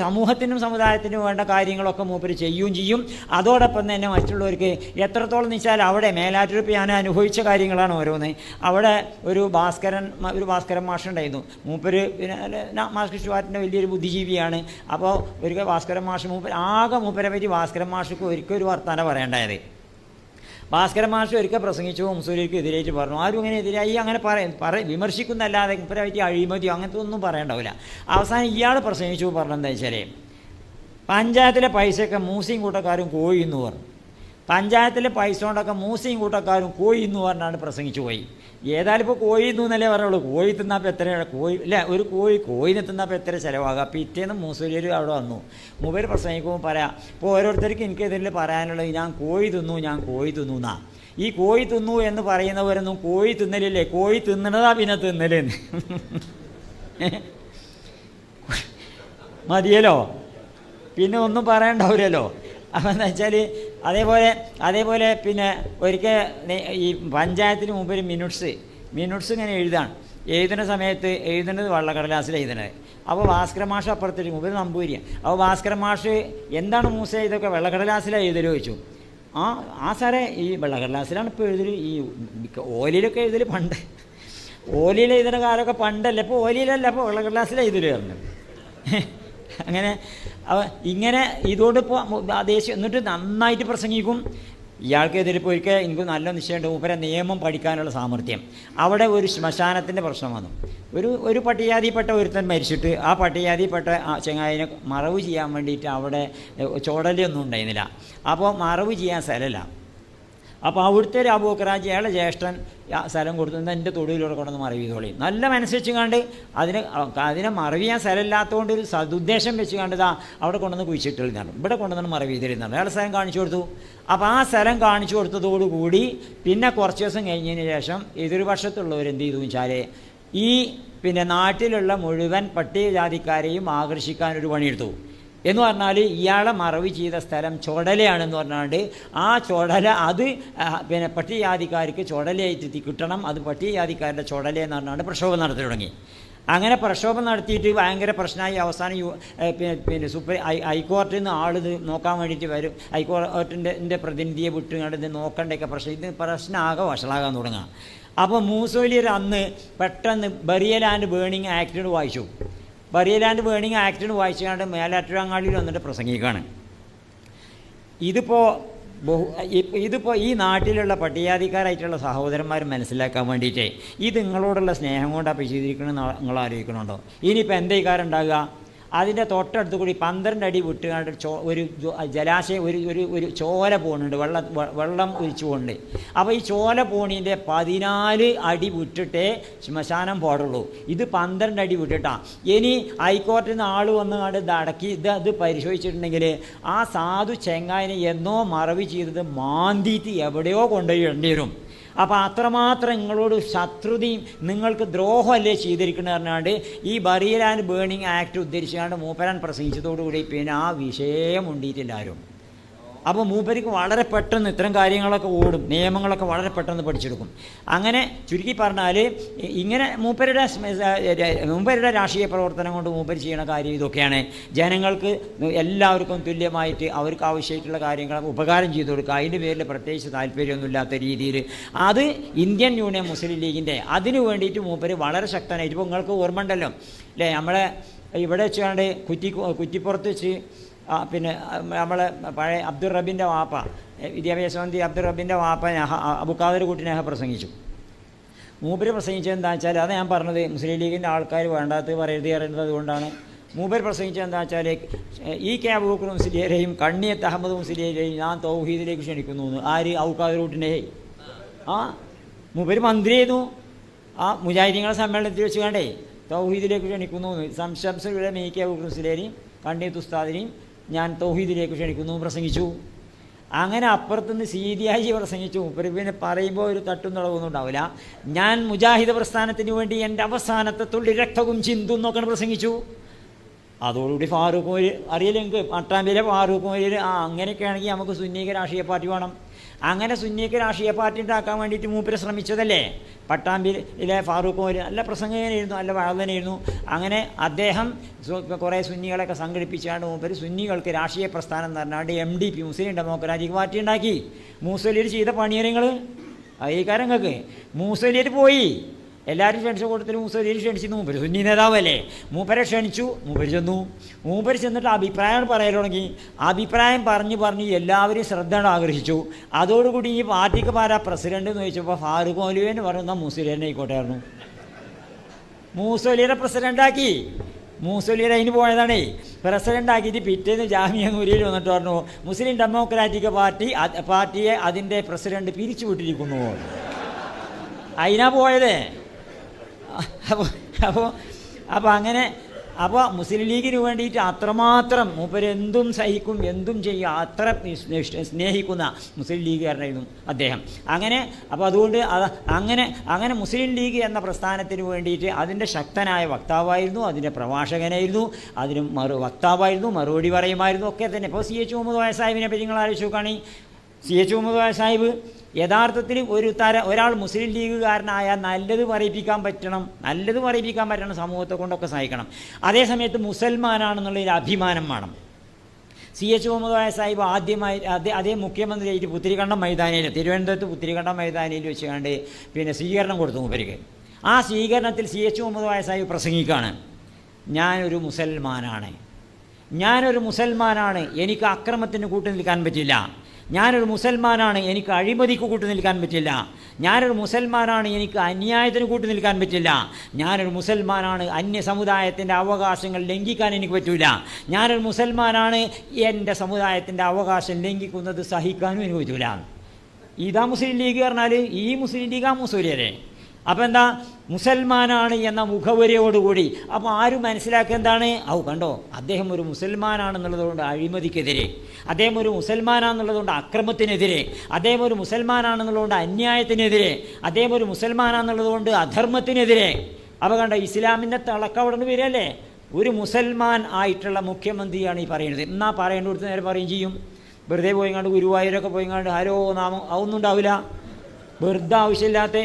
സമൂഹത്തിനും സമുദായത്തിനും വേണ്ട കാര്യങ്ങളൊക്കെ മൂപ്പര് ചെയ്യുകയും ചെയ്യും. അതോടൊപ്പം തന്നെ മറ്റുള്ളവർക്ക് എത്രത്തോളം എന്ന് വെച്ചാൽ അവിടെ മേലാറ്റൂർ ഞാൻ അനുഭവിച്ച കാര്യങ്ങളാണ് ഓരോന്ന്. അവിടെ ഒരു ഭാസ്കരൻ മാഷുണ്ടായിരുന്നു. മൂപ്പര് പിന്നെ മാസ്കർ ഷുവാറ്റിൻ്റെ വലിയൊരു ബുദ്ധിജീവിയാണ്. അപ്പോൾ ഒരിക്കൽ ഭാസ്കരൻ മാഷ് മൂപ്പരെ പറ്റി ഭാസ്കരൻ മാഷക്ക് ഒരു വർത്താനം പറയേണ്ടായത്. ഭാസ്കരൻ മാഷ് ഒരിക്കൽ പ്രസംഗിച്ചു, മുസ്ലിംക്ക് എതിരായിട്ട് പറഞ്ഞു. ആരും അങ്ങനെ എതിരായി അങ്ങനെ വിമർശിക്കുന്നല്ലാതെ ഇപ്പറ്റി അഴിമതിയോ അങ്ങനത്തെ ഒന്നും പറയണ്ടാവില്ല. അവസാനം ഇയാൾ പ്രസംഗിച്ചു പറഞ്ഞെന്താ വെച്ചാൽ, പഞ്ചായത്തിലെ പൈസയൊക്കെ മൂസിയും കൂട്ടക്കാരും കോഴി എന്ന് പറഞ്ഞു. പഞ്ചായത്തിലെ പൈസ കൊണ്ടൊക്കെ മൂസിയും കൂട്ടക്കാരും കോഴി എന്ന് പറഞ്ഞാണ് പ്രസംഗിച്ചു പോയി. ഏതായാലും ഇപ്പോൾ കോഴി എന്നല്ലേ പറയുള്ളൂ. കോഴി തിന്നപ്പോൾ എത്ര ഒരു കോഴിനെ തിന്നപ്പോൾ എത്ര ചിലവാകുക. പിറ്റേന്ന് മൂസലിയർ അവിടെ വന്നു. മൂപ്പര് പ്രസംഗിക്കുമ്പോൾ പറയാം, ഇപ്പോൾ ഓരോരുത്തർക്ക് എനിക്കെതിരിൽ പറയാനുള്ളത് ഞാൻ കോഴി തിന്നു എന്നാ. ഈ കോഴി തിന്നു എന്ന് പറയുന്നവരൊന്നും കോഴി തിന്നലില്ലേ, കോഴി തിന്നണതാ പിന്നെ തിന്നലെന്ന് മതിയല്ലോ, പിന്നെ ഒന്നും പറയണ്ടാവില്ലല്ലോ. അപ്പോൾ എന്താ വെച്ചാൽ അതേപോലെ പിന്നെ ഒരിക്കൽ ഈ പഞ്ചായത്തിന് മുമ്പ് മിനിറ്റ്സ് മിനിറ്റ്സ് ഇങ്ങനെ എഴുതുന്ന സമയത്ത് എഴുതുന്നത് വെള്ളക്കടലാസിൽ എഴുതുന്നത്. അപ്പോൾ ഭാസ്കര മാഷ് അപ്പുറത്തേക്ക് മൂപ്പര് നമ്പൂരിയാണ്. അപ്പോൾ ഭാസ്കര മാഷ് എന്താണ് മൂസ ഇതൊക്കെ വെള്ളക്കടലാസിലാണ് എഴുതൽ ചോദിച്ചു. ആ സാറേ ഈ വെള്ളക്കടലാസിലാണ് ഇപ്പോൾ എഴുതൽ, ഈ ഓലയിലൊക്കെ എഴുതൽ പണ്ട്, ഓലയിൽ എഴുതുന്ന കാലമൊക്കെ പണ്ടല്ല, ഇപ്പോൾ ഓലയിലല്ല, അപ്പോൾ വെള്ളക്കടലാസിലാണ് എഴുതൽ പറഞ്ഞു. അങ്ങനെ ഇങ്ങനെ ഇതോടിപ്പോൾ ദേശീയ എന്നിട്ട് നന്നായിട്ട് പ്രസംഗിക്കും. ഇയാൾക്കെതിരെ പോയിക്കെ എനിക്ക് നല്ല നിശ്ചയമുണ്ട്, മൂപ്പരെ നിയമം പഠിക്കാനുള്ള സാമർഥ്യം. അവിടെ ഒരു ശ്മശാനത്തിൻ്റെ പ്രശ്നം വന്നു. ഒരു പട്ടികജാതിപ്പെട്ട ഒരുത്തൻ മരിച്ചിട്ട് ആ പട്ടികജാതിപ്പെട്ട ചെങ്ങായിനെ മറവ് ചെയ്യാൻ വേണ്ടിയിട്ട് അവിടെ ചോടലൊന്നും ഉണ്ടായിരുന്നില്ല. അപ്പോൾ മറവ് ചെയ്യാൻ സ്ഥലമില്ല. അപ്പോൾ അവിടുത്തെ ഒരു അബൂക്കറാജി അയാളെ ജ്യേഷ്ഠൻ സ്ഥലം കൊടുത്തു, എൻ്റെ തൊടുവിലൂടെ കൊണ്ടുവന്ന് മറവ് ചെയ്തോളി. നല്ല മനസ്സ് കണ്ട് അതിനെ മറവ് ചെയ്യാൻ സ്ഥലമില്ലാത്തതുകൊണ്ട് ഒരു സതുദ്ദേശം വെച്ച് കണ്ടതാ അവിടെ കൊണ്ടുവന്ന് കുഴിച്ചിട്ടിരുന്നാണ്, ഇവിടെ കൊണ്ടുവന്ന് മറവ് ചെയ്തിരുന്നാണ്. അയാൾ സ്ഥലം കാണിച്ചു കൊടുത്തു. അപ്പോൾ ആ സ്ഥലം കാണിച്ചു കൊടുത്തതോടുകൂടി പിന്നെ കുറച്ച് ദിവസം കഴിഞ്ഞതിന് ശേഷം എതിർപക്ഷത്തുള്ളവരെന്ത് ചെയ്തു വെച്ചാൽ ഈ നാട്ടിലുള്ള മുഴുവൻ പട്ടികജാതിക്കാരെയും ആകർഷിക്കാനൊരു പണിയെടുത്തു. എന്ന് പറഞ്ഞാൽ ഇയാളെ മറവ് ചെയ്ത സ്ഥലം ചുടലയാണെന്ന് പറഞ്ഞാണ്ട് ആ ചുടല അത് പട്ടികജാതിക്കാർക്ക് ചുടലയായിട്ട് കിട്ടണം, അത് പട്ടികജാതിക്കാരുടെ ചുടലയെന്ന് പറഞ്ഞാണ്ട് പ്രക്ഷോഭം നടത്തി തുടങ്ങി. അങ്ങനെ പ്രക്ഷോഭം നടത്തിയിട്ട് ഭയങ്കര പ്രശ്നമായി. അവസാനം ഹൈക്കോർട്ടിൽ നിന്ന് ആളിത് നോക്കാൻ വേണ്ടിയിട്ട് വരും. ഹൈക്കോർട്ടിൻ്റെ പ്രതിനിധിയെ വിട്ടുകൊണ്ട് ഇത് നോക്കണ്ടൊക്കെ പ്രശ്നമാകെ വഷളാകാൻ തുടങ്ങുക. അപ്പോൾ മൂസോലിയർ അന്ന് പെട്ടെന്ന് ബറിയൽ ആൻഡ് ബേണിംഗ് ആക്ടിന് വായിച്ചു. ബറിയൽ ആൻഡ് ബേണിംഗ് ആക്ടിന് വായിച്ചുകൊണ്ട് മേലാറ്റുഴങ്ങാടിയിൽ വന്നിട്ട് പ്രസംഗിക്കുകയാണ്. ഇതിപ്പോൾ ഈ നാട്ടിലുള്ള പട്ടികജാതിക്കാരായിട്ടുള്ള സഹോദരന്മാർ മനസ്സിലാക്കാൻ വേണ്ടിയിട്ട് ഇത് നിങ്ങളോടുള്ള സ്നേഹം കൊണ്ടാണ് ചെയ്തിരിക്കണമെന്ന് നിങ്ങൾ ആലോചിക്കണുണ്ടോ? ഇനിയിപ്പോൾ എന്താ ഉണ്ടാകുക? അതിൻ്റെ തൊട്ടടുത്ത് കൂടി 12 അടി വിട്ടുകൊണ്ട് ഒരു ജലാശയം ഒരു ചോല പോകുന്നുണ്ട്, വെള്ളം ഒഴിച്ചു പോകുന്നുണ്ട്. അപ്പോൾ ഈ ചോല പോണീൻ്റെ 14 അടി വിട്ടിട്ടേ ശ്മശാനം പാടുള്ളൂ. ഇത് 12 അടി വിട്ടിട്ടാണ്. ഇനി ഹൈക്കോർട്ടിൽ നിന്ന് ആൾ വന്ന് കണ്ട് അടക്കി ഇത് പരിശോധിച്ചിട്ടുണ്ടെങ്കിൽ ആ സാധു ചെങ്ങായിനെ എന്നോ മറവ് ചെയ്തത് മാന്തിയിട്ട് എവിടെയോ കൊണ്ടുപോയി ഇടേണ്ടി വരും. അപ്പോൾ അത്രമാത്രം നിങ്ങളോട് ശത്രുതയും നിങ്ങൾക്ക് ദ്രോഹമല്ലേ ചെയ്തിരിക്കുന്നത് പറഞ്ഞാണ്ട് ഈ ബറിയൽ ആൻഡ് ബേണിംഗ് ആക്ട് ഉദ്ധരിച്ചുകൊണ്ട് മൂപ്പരാൻ പ്രസംഗിച്ചതോടുകൂടി പിന്നെ ആ വിഷയം ഉണ്ടിയിട്ടില്ല ആരും. അപ്പോൾ മൂപ്പർക്ക് വളരെ പെട്ടെന്ന് ഇത്തരം കാര്യങ്ങളൊക്കെ ഓടും, നിയമങ്ങളൊക്കെ വളരെ പെട്ടെന്ന് പഠിച്ചെടുക്കും. അങ്ങനെ ചുരുക്കി പറഞ്ഞാൽ ഇങ്ങനെ മൂപ്പരുടെ രാഷ്ട്രീയ പ്രവർത്തനം കൊണ്ട് മൂപ്പർ ചെയ്യുന്ന കാര്യം ഇതൊക്കെയാണ്. ജനങ്ങൾക്ക് എല്ലാവർക്കും തുല്യമായിട്ട് അവർക്ക് ആവശ്യമായിട്ടുള്ള കാര്യങ്ങൾ ഉപകാരം ചെയ്തു കൊടുക്കുക. അതിൻ്റെ പേരിൽ പ്രത്യേകിച്ച് താല്പര്യമൊന്നുമില്ലാത്ത രീതിയിൽ അത് ഇന്ത്യൻ യൂണിയൻ മുസ്ലിം ലീഗിൻ്റെ അതിനു വേണ്ടിയിട്ട് മൂപ്പർ വളരെ ശക്തനായിട്ട്. ഇപ്പോൾ നിങ്ങൾക്ക് ഓർമ്മ ഉണ്ടല്ലോ അല്ലേ, നമ്മളെ ഇവിടെ വെച്ചുകൊണ്ട് കുറ്റിപ്പുറത്ത് വെച്ച് നമ്മളെ പഴയ അബ്ദുൾ റബ്ബിൻ്റെ വാപ്പ, വിദ്യാഭ്യാസ മന്ത്രി അബ്ദുൾ റബ്ബിൻ്റെ വാപ്പ അബുഖാദർ കുട്ടിനെ പ്രസംഗിച്ചു. മൂപ്പര് പ്രസംഗിച്ചത് എന്താ വെച്ചാൽ, അത് ഞാൻ പറഞ്ഞത് മുസ്ലിം ലീഗിൻ്റെ ആൾക്കാർ വേണ്ടാത്തത് പറയരുത് പറയുന്നത് അതുകൊണ്ടാണ്. മൂപ്പര് പ്രസംഗിച്ചത് എന്താ വെച്ചാൽ, ഈ കെ അബൂബക്കർ മുസ്ലിയാരെയും കണ്ണിയത്ത് അഹമ്മദ് മുസ്ലിയാരെയും ഞാൻ തൗഹീദിലേക്ക് ക്ഷണിക്കുന്നു. ആര്? അബുഖാദർ കുട്ടിനെ. മൂപ്പര് മന്ത്രിയായിരുന്നു. മുജാഹിദീങ്ങളുടെ സമ്മേളനത്തിൽ വെച്ച് കണ്ടേ തൗഹീദിലേക്ക് ക്ഷണിക്കുന്നു. സംശംസയുടെ മീ കെ അബൂബക്കർ മുസ്ലിയാരെയും കണ്ണിയത്ത് ഉസ്താദിനെയും ഞാൻ തൗഹീദിലേക്ക് ക്ഷണിക്കുന്നു പ്രസംഗിച്ചു. അങ്ങനെ അപ്പുറത്തുനിന്ന് സീതിയായി പ്രസംഗിച്ചു. പിന്നെ പറയുമ്പോൾ ഒരു തട്ടും തിളവൊന്നും ഉണ്ടാവില്ല. ഞാൻ മുജാഹിദ് പ്രസ്ഥാനത്തിന് വേണ്ടി എൻ്റെ അവസാനത്തെ തുള്ളി രക്തവും ചിന്തും നോക്കണം പ്രസംഗിച്ചു. അതോടുകൂടി ഫാറൂഖ് മൊയ്ലി അറിയില്ലെങ്കിൽ പട്ടാമ്പിയിലെ ഫാറൂഖ് മൊയ്ലി അങ്ങനെയൊക്കെ ആണെങ്കിൽ നമുക്ക് സുന്നീക രാഷ്ട്രീയ പാർട്ടി വേണം. അങ്ങനെ സുന്നീക രാഷ്ട്രീയ പാർട്ടി ഉണ്ടാക്കാൻ വേണ്ടിയിട്ട് മൂപ്പര് ശ്രമിച്ചതല്ലേ. പട്ടാമ്പിയിലെ ഫാറൂഖ് മൊയ്ലി നല്ല പ്രസംഗകനായിരുന്നു, നല്ല വാഴവനായിരുന്നു. അങ്ങനെ അദ്ദേഹം കുറേ സുന്നികളൊക്കെ സംഘടിപ്പിച്ചാണ്ട് മൂപ്പര് സുന്നികൾക്ക് രാഷ്ട്രീയ പ്രസ്ഥാനം എന്ന് പറഞ്ഞാണ്ട് MDP മുസ്ലിം ഡെമോക്രാറ്റിക് പാർട്ടി ഉണ്ടാക്കി. മൂസലിയർ ചെയ്ത പണിയറിങ്ങൾ അയക്കാരങ്ങൾക്ക് മൂസലിയർ പോയി എല്ലാവരും ക്ഷണിച്ച കൂട്ടത്തിൽ മൂസലിയർ ക്ഷണിച്ചിരുന്നു. മൂപ്പര് സുന്നി നേതാവല്ലേ, മൂപ്പരെ ക്ഷണിച്ചു. മൂപ്പര് ചെന്നു. മൂപ്പര് ചെന്നിട്ട് അഭിപ്രായം പറയാൻ തുടങ്ങി. അഭിപ്രായം പറഞ്ഞ് എല്ലാവരും ശ്രദ്ധ ആകർഷിച്ചു. അതോടുകൂടി ഈ പാർട്ടിക്ക് പാരാ പ്രസിഡന്റ് എന്ന് ചോദിച്ചപ്പോൾ ഫാറൂഖ് മൗലവിന്ന് പറയുന്ന മൂസലിയറിനെ ആയിക്കോട്ടെയായിരുന്നു. മൂസലിയറെ പ്രസിഡൻ്റാക്കി. മൂസലിയർ അതിന് പോയതാണേ. പ്രസിഡൻ്റാക്കിയിട്ട് പിറ്റേന്ന് ജാമിയ നൂരിയിൽ വന്നിട്ട് പറഞ്ഞു, മുസ്ലിം ഡെമോക്രാറ്റിക് പാർട്ടിയെ അതിൻ്റെ പ്രസിഡന്റ് പിരിച്ചു വിട്ടിരിക്കുന്നു. അതിനാ പോയത്. അപ്പോൾ അങ്ങനെ മുസ്ലിം ലീഗിന് വേണ്ടിയിട്ട് അത്രമാത്രം മൂപ്പര് എന്തും സഹിക്കും, എന്തും ചെയ്യും, അത്ര സ്നേഹിക്കുന്ന മുസ്ലിം ലീഗുകാരനായിരുന്നു അദ്ദേഹം. അതുകൊണ്ട് അങ്ങനെ മുസ്ലിം ലീഗ് എന്ന പ്രസ്ഥാനത്തിന് വേണ്ടിയിട്ട് അതിൻ്റെ ശക്തനായ വക്താവായിരുന്നു, അതിൻ്റെ പ്രഭാഷകനായിരുന്നു, അതിന് വക്താവായിരുന്നു, മറുപടി പറയുമായിരുന്നു ഒക്കെ തന്നെ. ഇപ്പോൾ CH മുഹമ്മദ് സാഹിബിനെ പറ്റി നിങ്ങൾ ആലോചിച്ച് നോക്കുകയാണെങ്കിൽ CH മുഹമ്മദ് കോയ സാഹിബ് യഥാർത്ഥത്തിൽ ഒരാൾ മുസ്ലിം ലീഗുകാരനായാൽ നല്ലത് പറയിപ്പിക്കാൻ പറ്റണം, സമൂഹത്തെ കൊണ്ടൊക്കെ സഹായിക്കണം. അതേസമയത്ത് മുസൽമാനാണെന്നുള്ളൊരു അഭിമാനം വേണം. CH മുഹമ്മദ് കോയ സാഹിബ് ആദ്യമായി അതേ മുഖ്യമന്ത്രിയായിട്ട് പുത്തിരിക്കണ്ടം മൈതാനിയിൽ, തിരുവനന്തപുരത്ത് പുത്തിരിക്കണ്ടം മൈതാനിയിൽ വെച്ചുകൊണ്ട് സ്വീകരണം കൊടുത്തു മൂപ്പർക്ക്. ആ സ്വീകരണത്തിൽ CH മുഹമ്മദ് കോയ സാഹിബ് പ്രസംഗിക്കുകയാണ്, ഞാനൊരു മുസൽമാനാണ്, എനിക്ക് അക്രമത്തിന് കൂട്ടു നിൽക്കാൻ പറ്റില്ല. ഞാനൊരു മുസൽമാനാണ്, എനിക്ക് അഴിമതിക്ക് കൂട്ടു നിൽക്കാൻ പറ്റില്ല. ഞാനൊരു മുസൽമാനാണ്, എനിക്ക് അന്യായത്തിന് കൂട്ടു നിൽക്കാൻ പറ്റില്ല. ഞാനൊരു മുസൽമാനാണ്, അന്യ സമുദായത്തിൻ്റെ അവകാശങ്ങൾ ലംഘിക്കാൻ എനിക്ക് പറ്റില്ല. ഞാനൊരു മുസൽമാനാണ്, എൻ്റെ സമുദായത്തിൻ്റെ അവകാശം ലംഘിക്കുന്നത് സഹിക്കാനും എനിക്ക് പറ്റില്ല. ഇതാ മുസ്ലിം ലീഗ് പറഞ്ഞാൽ, ഈ മുസ്ലിം ലീഗ് ആ മുസ്ലിയരെ. അപ്പോൾ എന്താ, മുസൽമാനാണ് എന്ന മുഖവരിയോടുകൂടി. അപ്പോൾ ആരും മനസ്സിലാക്കുക എന്താണ്, കണ്ടോ, അദ്ദേഹം ഒരു മുസൽമാനാണെന്നുള്ളതുകൊണ്ട് അഴിമതിക്കെതിരെ, അദ്ദേഹം ഒരു മുസൽമാനാണെന്നുള്ളതുകൊണ്ട് അക്രമത്തിനെതിരെ, അദ്ദേഹം ഒരു മുസൽമാനാണെന്നുള്ളതുകൊണ്ട് അന്യായത്തിനെതിരെ, അദ്ദേഹം ഒരു മുസൽമാനാണെന്നുള്ളതുകൊണ്ട് അധർമ്മത്തിനെതിരെ. അപ്പോൾ കണ്ടോ, ഇസ്ലാമിൻ്റെ തിളക്കവിടെ നിന്ന് വരികയല്ലേ. ഒരു മുസൽമാൻ ആയിട്ടുള്ള മുഖ്യമന്ത്രിയാണ് ഈ പറയുന്നത്. എന്നാൽ പറയേണ്ടടുത്ത് നേരെ പറയുകയും ചെയ്യും. വെറുതെ പോയിങ്ങാണ്ട് ഗുരുവായൂരൊക്കെ പോയിങ്ങാണ്ട് ഹരോ നാമം അതൊന്നും ഉണ്ടാവില്ല. വെറുതെ ആവശ്യമില്ലാത്ത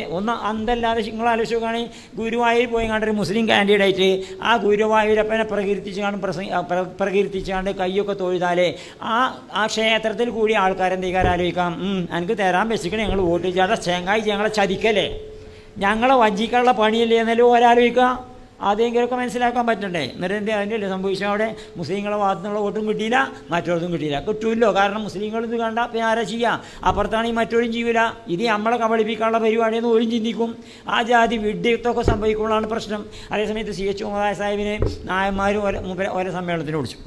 അന്തല്ലാതെ നിങ്ങൾ ആലോചിച്ച് നോക്കുകയാണെങ്കിൽ ഗുരുവായൂർ പോയി കണ്ടൊരു മുസ്ലിം കാൻഡിഡേറ്റ് ആ ഗുരുവായൂരപ്പനെ പ്രകീർത്തിച്ചാണ്ട് കയ്യൊക്കെ തൊഴുതാലേ ആ ക്ഷേത്രത്തിൽ കൂടി ആൾക്കാരെന്തെങ്കിലും ആലോചിക്കാം, എനിക്ക് തരാൻ വെച്ചിട്ട് ഞങ്ങൾ വോട്ട് ചെയ്യാതെ ചേങ്ങായി ഞങ്ങളെ ചതിക്കല്ലേ, ഞങ്ങളെ വഞ്ചിക്കാനുള്ള പണിയല്ലേ എന്നല്ലോ ഒരാലോചിക്കാം. അതെങ്കിലുമൊക്കെ മനസ്സിലാക്കാൻ പറ്റണ്ടേ. എന്നിട്ട് അതിൻ്റെ സംഭവിച്ചാൽ അവിടെ മുസ്ലിങ്ങളെ ഭാഗത്തു നിന്നുള്ള വോട്ടും കിട്ടിയില്ല, മറ്റൊന്നും കിട്ടിയില്ല. കിട്ടുമല്ലോ, കാരണം മുസ്ലിങ്ങൾ ഇത് കണ്ടാൽ പിന്നെ ആരാ ചെയ്യുക, അപ്പുറത്താണെങ്കിൽ മറ്റൊരും ചെയ്യില്ല. ഇത് നമ്മളെ കബളിപ്പിക്കാനുള്ള പരിപാടിയെന്ന് ഓരും ചിന്തിക്കും. ആ ജാതി വിഡ്ഢിത്വമൊക്കെ സംഭവിക്കുമ്പോഴാണ് പ്രശ്നം. അതേസമയത്ത് CH മുഹമ്മദ് സാഹിബിനെ നായന്മാരും ഓരോ സമ്മേളനത്തിന് വിളിച്ചു,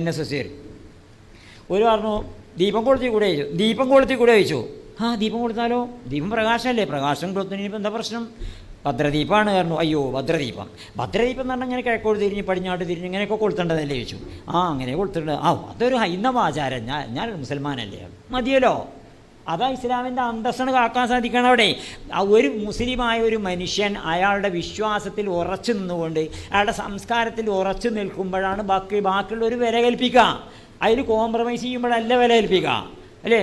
NSS. ഒരു പറഞ്ഞു ദീപം കൊളുത്തി കൂടെ ചോദിച്ചു. ദീപം കൊടുത്താലോ, ദീപം പ്രകാശമല്ലേ, പ്രകാശം കൊളുത്തിന് ഇപ്പം എന്താ പ്രശ്നം, ഭദ്രദീപമാണ് പറഞ്ഞു. അയ്യോ ഭദ്രദീപം എന്ന് പറഞ്ഞാൽ ഇങ്ങനെ കിഴക്കോട്ട് തിരിഞ്ഞ് പടിഞ്ഞാട്ട് തിരിഞ്ഞ് ഇങ്ങനെയൊക്കെ കൊളുത്തേണ്ടതല്ലേ ചോദിച്ചു. അങ്ങനെ കൊളുത്തേണ്ടത്, അതൊരു ഹൈന്ദവ ആചാരം, ഞാനൊരു മുസൽമാനല്ലേ, മതിയല്ലോ. അതാ ഇസ്ലാമിൻ്റെ അന്തസ്സാണ് കാക്കാൻ സാധിക്കണം അവിടെ. ഒരു മുസ്ലിമായ ഒരു മനുഷ്യൻ അയാളുടെ വിശ്വാസത്തിൽ ഉറച്ചു നിന്നുകൊണ്ട് അയാളുടെ സംസ്കാരത്തിൽ ഉറച്ചു നിൽക്കുമ്പോഴാണ് ബാക്കിയുള്ളവർ വില കൽപ്പിക്കുക. അതിൽ കോംപ്രമൈസ് ചെയ്യുമ്പോഴല്ല വില കൽപ്പിക്കുക, അല്ലേ.